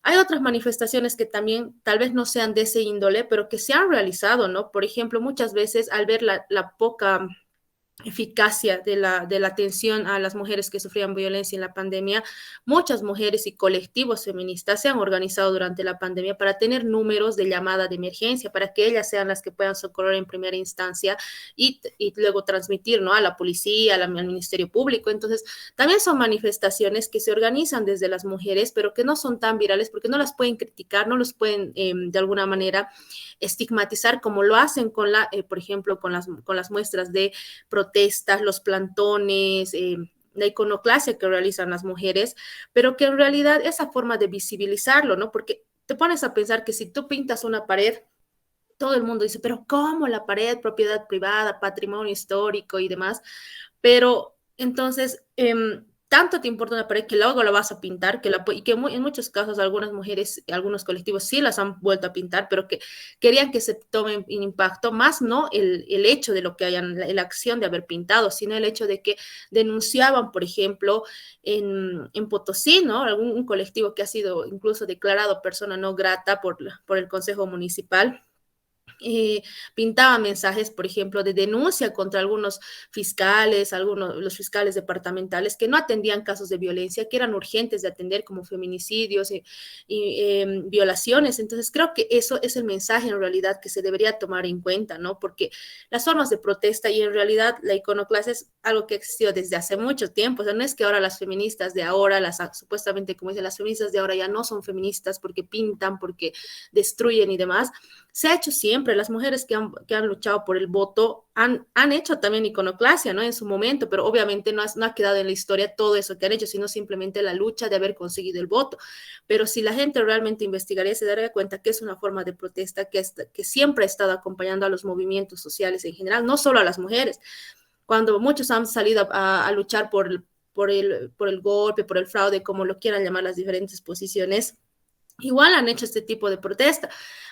hay otras manifestaciones que también tal vez no sean de ese índole, pero que se han realizado, ¿no? Por ejemplo, muchas veces al ver la poca eficacia de la atención a las mujeres que sufrían violencia en la pandemia, muchas mujeres y colectivos feministas se han organizado durante la pandemia para tener números de llamada de emergencia, para que ellas sean las que puedan socorrer en primera instancia y luego transmitir, ¿no? A la policía, al Ministerio Público. Entonces, también son manifestaciones que se organizan desde las mujeres, pero que no son tan virales porque no las pueden criticar, no los pueden de alguna manera estigmatizar como lo hacen por ejemplo, con las muestras de protestas, los plantones, la iconoclasia que realizan las mujeres, pero que en realidad esa forma de visibilizarlo, ¿no? Porque te pones a pensar que si tú pintas una pared, todo el mundo dice, pero ¿cómo la pared, propiedad privada, patrimonio histórico y demás? Pero entonces, tanto te importa una pared que luego la vas a pintar, y que en muchos casos algunas mujeres, algunos colectivos sí las han vuelto a pintar, pero que querían que se tome en impacto, más no el hecho de lo que hayan, la acción de haber pintado, sino el hecho de que denunciaban, por ejemplo, en Potosí, ¿no? Un colectivo que ha sido incluso declarado persona no grata por el Consejo Municipal. Pintaba mensajes, por ejemplo, de denuncia contra algunos fiscales, los fiscales departamentales que no atendían casos de violencia, que eran urgentes de atender como feminicidios y violaciones. Entonces, creo que eso es el mensaje en realidad que se debería tomar en cuenta, ¿no? Porque las formas de protesta y en realidad la iconoclasia es algo que ha existido desde hace mucho tiempo. O sea, no es que ahora las feministas de ahora, supuestamente, como dicen, las feministas de ahora ya no son feministas porque pintan, porque destruyen y demás. Se ha hecho siempre, las mujeres que han luchado por el voto han hecho también iconoclasia, ¿no? En su momento, pero obviamente no ha quedado en la historia todo eso que han hecho, sino simplemente la lucha de haber conseguido el voto. Pero si la gente realmente investigaría, se daría cuenta que es una forma de protesta que siempre ha estado acompañando a los movimientos sociales en general, no solo a las mujeres. Cuando muchos han salido a luchar por el golpe, por el fraude, como lo quieran llamar las diferentes posiciones, igual han hecho este tipo de protesta,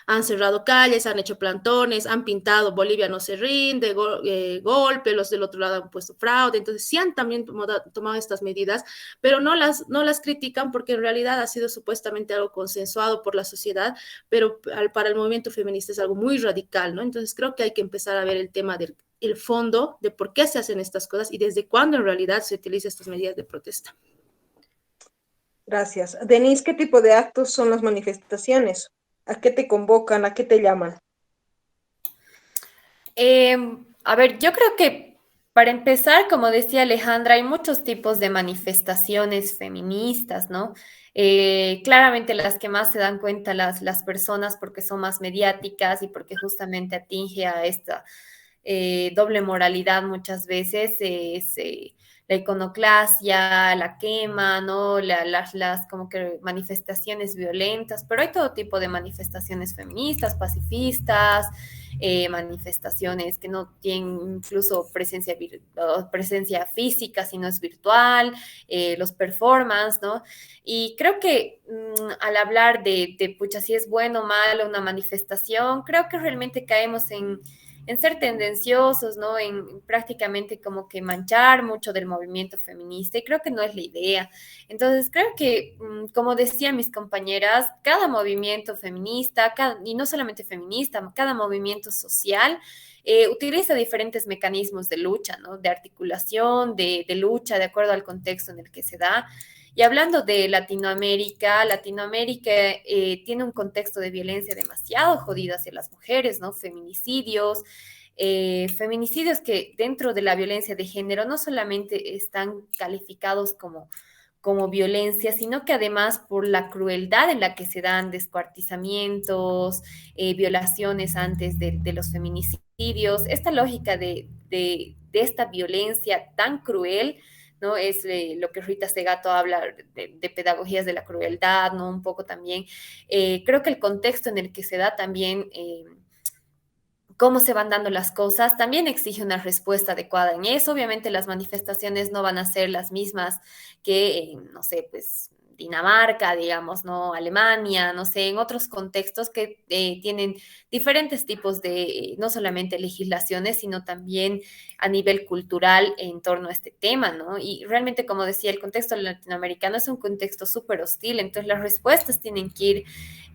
han cerrado calles, han hecho plantones, han pintado Bolivia no se rinde, golpe, los del otro lado han puesto fraude, entonces sí han también tomado estas medidas, pero no las critican porque en realidad ha sido supuestamente algo consensuado por la sociedad, pero para el movimiento feminista es algo muy radical, ¿no? Entonces creo que hay que empezar a ver el tema del fondo de por qué se hacen estas cosas y desde cuándo en realidad se utilizan estas medidas de protesta. Gracias. Denise, ¿qué tipo de actos son las manifestaciones? ¿A qué te convocan? ¿A qué te llaman? A ver, yo creo que para empezar, como decía Alejandra, hay muchos tipos de manifestaciones feministas, ¿no? Claramente las que más se dan cuenta las personas porque son más mediáticas y porque justamente atinge a esta doble moralidad muchas veces, es la iconoclasia, la quema, ¿no? Las como que manifestaciones violentas, pero hay todo tipo de manifestaciones feministas, pacifistas, manifestaciones que no tienen incluso presencia física, sino es virtual, los performance, ¿no? Y creo que al hablar pucha, si es bueno o malo una manifestación, creo que realmente caemos en ser tendenciosos, ¿no? En prácticamente como que manchar mucho del movimiento feminista y creo que no es la idea. Entonces, creo que, como decían mis compañeras, cada movimiento feminista, y no solamente feminista, cada movimiento social utiliza diferentes mecanismos de lucha, ¿no? De articulación, de lucha, de acuerdo al contexto en el que se da. Y hablando de Latinoamérica, Latinoamérica tiene un contexto de violencia demasiado jodido hacia las mujeres, ¿no? Feminicidios que dentro de la violencia de género no solamente están calificados como violencia, sino que además por la crueldad en la que se dan descuartizamientos, violaciones antes de los feminicidios, esta lógica de esta violencia tan cruel, ¿no? Es lo que Rita Segato habla de pedagogías de la crueldad, ¿no? Un poco también. Creo que el contexto en el que se da también cómo se van dando las cosas, también exige una respuesta adecuada en eso. Obviamente las manifestaciones no van a ser las mismas que, no sé, pues Dinamarca, digamos, ¿no? Alemania, no sé, en otros contextos que tienen diferentes tipos de, no solamente legislaciones, sino también a nivel cultural en torno a este tema, ¿no? Y realmente, como decía, el contexto latinoamericano es un contexto súper hostil, entonces las respuestas tienen que ir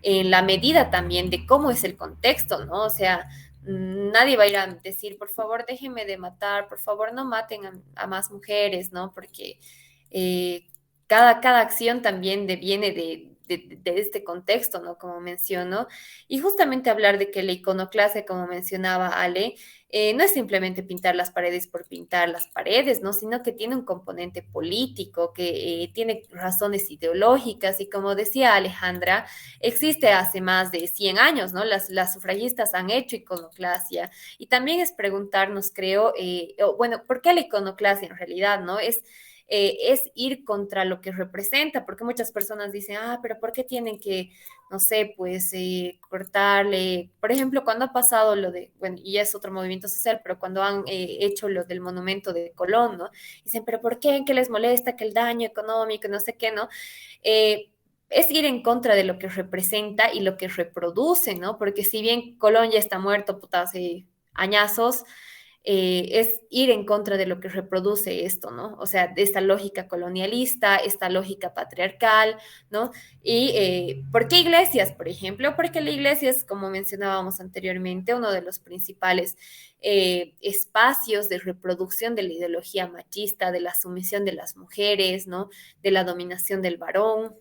en la medida también de cómo es el contexto, ¿no? O sea, nadie va a ir a decir, por favor, déjenme de matar, por favor, no maten a más mujeres, ¿no? Porque cada acción también viene de este contexto, ¿no? Como menciono. Y justamente hablar de que la iconoclasia, como mencionaba Ale, no es simplemente pintar las paredes por pintar las paredes, ¿no? Sino que tiene un componente político, que tiene razones ideológicas y como decía Alejandra, existe hace más de 100 años, ¿no? Las sufragistas han hecho iconoclasia y también es preguntarnos, creo, bueno, ¿por qué la iconoclasia en realidad, ¿no? Es ir contra lo que representa, porque muchas personas dicen, pero ¿por qué tienen que, no sé, pues cortarle? Por ejemplo, cuando ha pasado lo de, bueno, y es otro movimiento social, pero cuando han hecho lo del monumento de Colón, ¿no? Dicen, pero ¿por qué? ¿Qué les molesta? Que el daño económico, no sé qué, ¿no? Es ir en contra de lo que representa y lo que reproduce, ¿no? Porque si bien Colón ya está muerto, puta, hace añazos, es ir en contra de lo que reproduce esto, ¿no? O sea, de esta lógica colonialista, esta lógica patriarcal, ¿no? Y ¿por qué iglesias, por ejemplo? Porque la iglesia es, como mencionábamos anteriormente, uno de los principales espacios de reproducción de la ideología machista, de la sumisión de las mujeres, ¿no? De la dominación del varón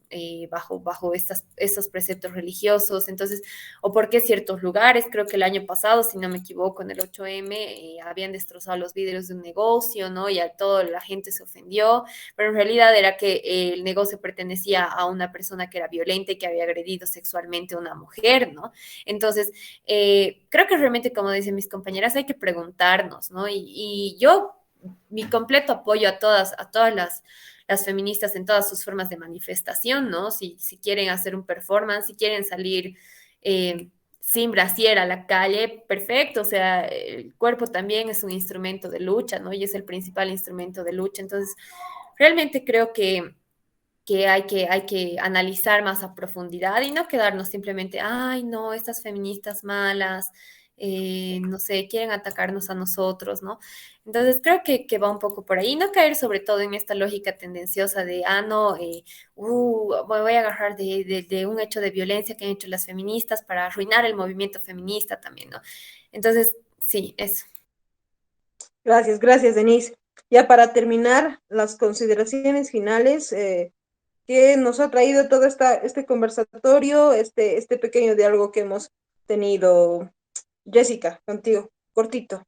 bajo estos preceptos religiosos. Entonces, o por qué ciertos lugares, creo que el año pasado, si no me equivoco, en el 8M, habían destrozado los vidrios de un negocio, ¿no? Y a toda la gente se ofendió, pero en realidad era que el negocio pertenecía a una persona que era violenta y que había agredido sexualmente a una mujer, ¿no? Entonces, creo que realmente, como dicen mis compañeras, hay que preguntarnos, ¿no? Y yo, mi completo apoyo a todas las feministas en todas sus formas de manifestación, ¿no? Si quieren hacer un performance, si quieren salir sin brasier a la calle, perfecto, o sea, el cuerpo también es un instrumento de lucha, ¿no? Y es el principal instrumento de lucha. Entonces, realmente creo que hay que analizar más a profundidad y no quedarnos simplemente, ay, no, estas feministas malas, no sé, quieren atacarnos a nosotros, ¿no? Entonces creo que va un poco por ahí, no caer sobre todo en esta lógica tendenciosa de, no, me voy a agarrar de un hecho de violencia que han hecho las feministas para arruinar el movimiento feminista también, ¿no? Entonces, sí, eso. Gracias, gracias, Denise. Ya para terminar, las consideraciones finales, que nos ha traído todo este conversatorio, este pequeño diálogo que hemos tenido. Jessica, contigo, cortito.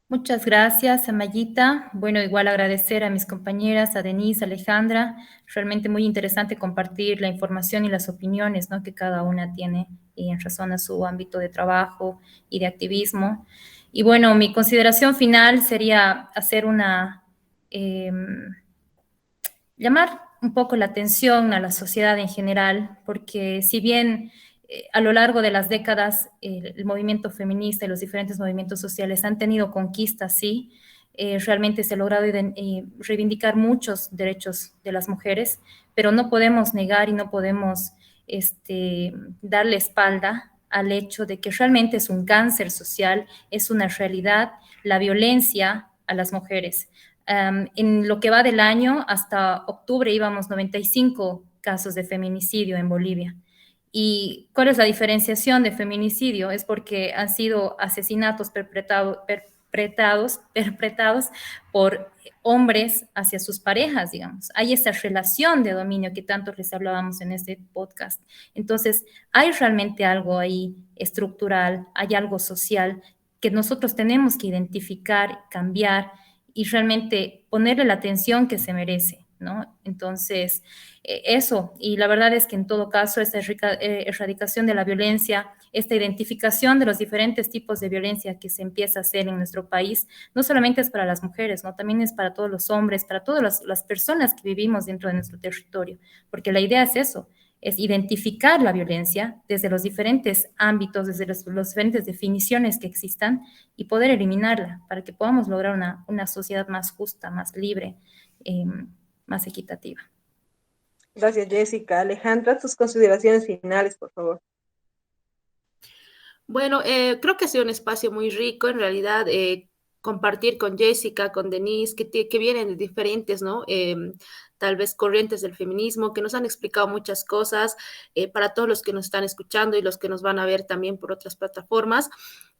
Muchas gracias, Amayita. Bueno, igual agradecer a mis compañeras, a Denise, Alejandra. Realmente muy interesante compartir la información y las opiniones, ¿no?, que cada una tiene y en razón a su ámbito de trabajo y de activismo. Y bueno, mi consideración final sería hacer llamar un poco la atención a la sociedad en general, porque si bien a lo largo de las décadas el movimiento feminista y los diferentes movimientos sociales han tenido conquistas, sí, realmente se ha logrado reivindicar muchos derechos de las mujeres, pero no podemos negar y no podemos darle espalda al hecho de que realmente es un cáncer social, es una realidad la violencia a las mujeres. En lo que va del año, hasta octubre íbamos 95 casos de feminicidio en Bolivia. ¿Y cuál es la diferenciación de feminicidio? Es porque han sido asesinatos perpetrados por hombres hacia sus parejas, digamos. Hay esa relación de dominio que tanto les hablábamos en este podcast. Entonces, hay realmente algo ahí estructural, hay algo social que nosotros tenemos que identificar, cambiar y realmente ponerle la atención que se merece, ¿no? Entonces, eso, y la verdad es que en todo caso, esta erradicación de la violencia, esta identificación de los diferentes tipos de violencia que se empieza a hacer en nuestro país, no solamente es para las mujeres, ¿no? También es para todos los hombres, para todas las personas que vivimos dentro de nuestro territorio, porque la idea es eso, es identificar la violencia desde los diferentes ámbitos, desde las diferentes definiciones que existan y poder eliminarla para que podamos lograr una sociedad más justa, más libre, más equitativa. Gracias, Jessica. Alejandra, tus consideraciones finales, por favor. Bueno, creo que ha sido un espacio muy rico, en realidad, compartir con Jessica, con Denise, que vienen de diferentes, ¿no? Tal vez corrientes del feminismo, que nos han explicado muchas cosas, para todos los que nos están escuchando y los que nos van a ver también por otras plataformas.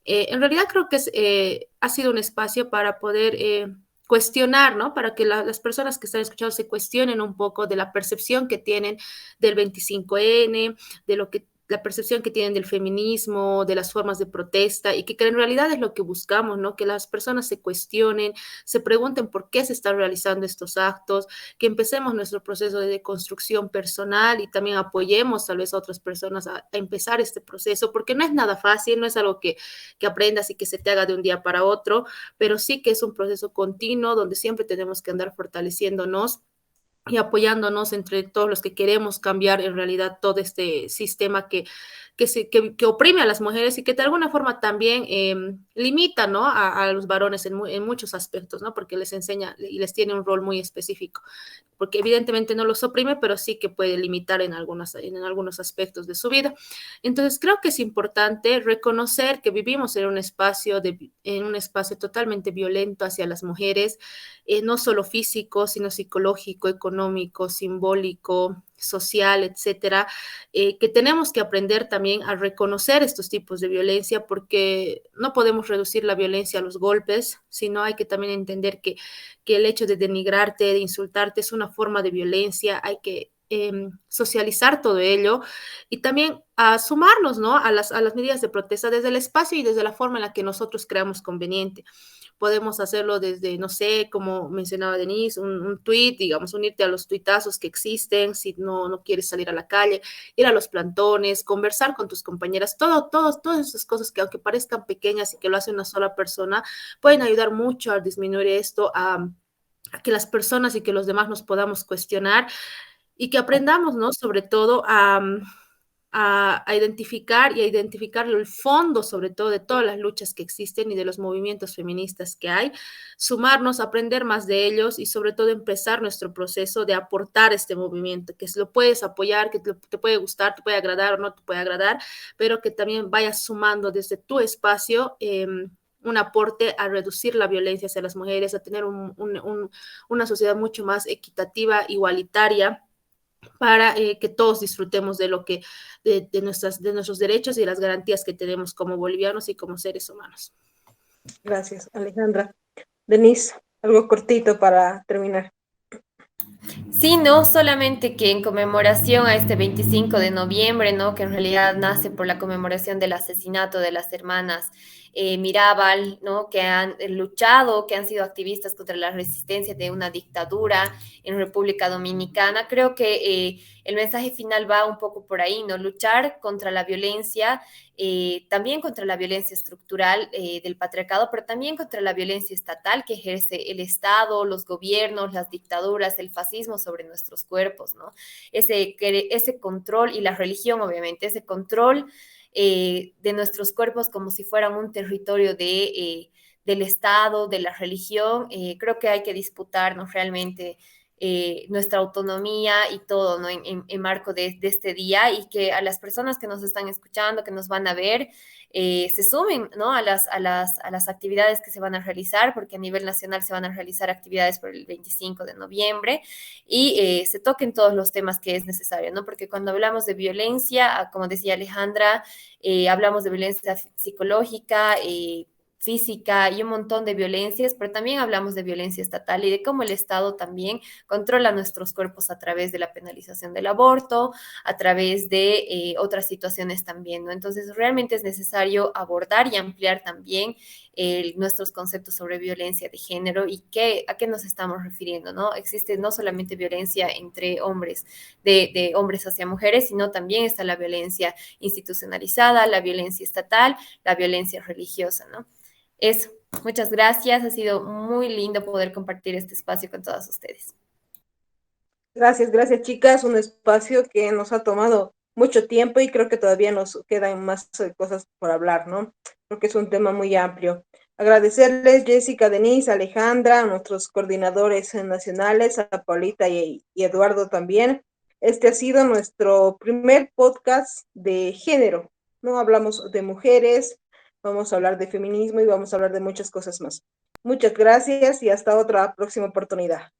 En realidad creo que ha sido un espacio para poder cuestionar, ¿no? Para que las personas que están escuchando se cuestionen un poco de la percepción que tienen del 25N, de lo que la percepción que tienen del feminismo, de las formas de protesta y que en realidad es lo que buscamos, ¿no? Que las personas se cuestionen, se pregunten por qué se están realizando estos actos, que empecemos nuestro proceso de deconstrucción personal y también apoyemos tal vez a otras personas a empezar este proceso, porque no es nada fácil, no es algo que aprendas y que se te haga de un día para otro, pero sí que es un proceso continuo donde siempre tenemos que andar fortaleciéndonos y apoyándonos entre todos los que queremos cambiar en realidad todo este sistema que oprime a las mujeres y que de alguna forma también limita, ¿no?, a los varones en muchos aspectos, ¿no?, porque les enseña y les tiene un rol muy específico, porque evidentemente no los oprime, pero sí que puede limitar en algunos aspectos de su vida. Entonces creo que es importante reconocer que vivimos en un espacio totalmente violento hacia las mujeres, no solo físico, sino psicológico, económico, simbólico, social, etcétera, que tenemos que aprender también a reconocer estos tipos de violencia, porque no podemos reducir la violencia a los golpes, sino hay que también entender que el hecho de denigrarte, de insultarte es una forma de violencia, hay que socializar todo ello y también a sumarnos, ¿no?, a las medidas de protesta desde el espacio y desde la forma en la que nosotros creamos conveniente. Podemos hacerlo desde, no sé, como mencionaba Denise, un tweet, digamos, unirte a los tuitazos que existen, si no quieres salir a la calle, ir a los plantones, conversar con tus compañeras, todas esas cosas que aunque parezcan pequeñas y que lo hace una sola persona, pueden ayudar mucho a disminuir esto, a que las personas y que los demás nos podamos cuestionar y que aprendamos, ¿no?, sobre todo a identificar y a identificar el fondo, sobre todo, de todas las luchas que existen y de los movimientos feministas que hay, sumarnos, aprender más de ellos y sobre todo empezar nuestro proceso de aportar este movimiento, que lo puedes apoyar, que te puede gustar, te puede agradar o no te puede agradar, pero que también vayas sumando desde tu espacio un aporte a reducir la violencia hacia las mujeres, a tener una sociedad mucho más equitativa, igualitaria, para que todos disfrutemos de nuestros derechos y las garantías que tenemos como bolivianos y como seres humanos. Gracias, Alejandra. Denise, algo cortito para terminar. Sí, no solamente que en conmemoración a este 25 de noviembre, ¿no? Que en realidad nace por la conmemoración del asesinato de las hermanas Mirabal, ¿no? Que han luchado, que han sido activistas contra la resistencia de una dictadura en República Dominicana. Creo que el mensaje final va un poco por ahí, ¿no? Luchar contra la violencia, también contra la violencia estructural del patriarcado, pero también contra la violencia estatal que ejerce el Estado, los gobiernos, las dictaduras, el fascismo sobre nuestros cuerpos, ¿no? Ese control y la religión, obviamente, ese control de nuestros cuerpos como si fueran un territorio del Estado, de la religión, creo que hay que disputarnos realmente nuestra autonomía y todo, ¿no? En marco de este día y que a las personas que nos están escuchando, que nos van a ver, se sumen, ¿no? A las actividades que se van a realizar, porque a nivel nacional se van a realizar actividades por el 25 de noviembre y se toquen todos los temas que es necesario, ¿no? Porque cuando hablamos de violencia, como decía Alejandra, hablamos de violencia psicológica, física y un montón de violencias, pero también hablamos de violencia estatal y de cómo el Estado también controla nuestros cuerpos a través de la penalización del aborto, a través de otras situaciones también, ¿no? Entonces, realmente es necesario abordar y ampliar también nuestros conceptos sobre violencia de género y a qué nos estamos refiriendo, ¿no? Existe no solamente violencia entre hombres, de hombres hacia mujeres, sino también está la violencia institucionalizada, la violencia estatal, la violencia religiosa, ¿no? Eso, muchas gracias. Ha sido muy lindo poder compartir este espacio con todas ustedes. Gracias, chicas. Un espacio que nos ha tomado mucho tiempo y creo que todavía nos quedan más cosas por hablar, ¿no? Porque es un tema muy amplio. Agradecerles, Jessica, Denise, Alejandra, a nuestros coordinadores nacionales, a Paulita y Eduardo también. Este ha sido nuestro primer podcast de género, ¿no? Hablamos de mujeres, vamos a hablar de feminismo y vamos a hablar de muchas cosas más. Muchas gracias y hasta otra próxima oportunidad.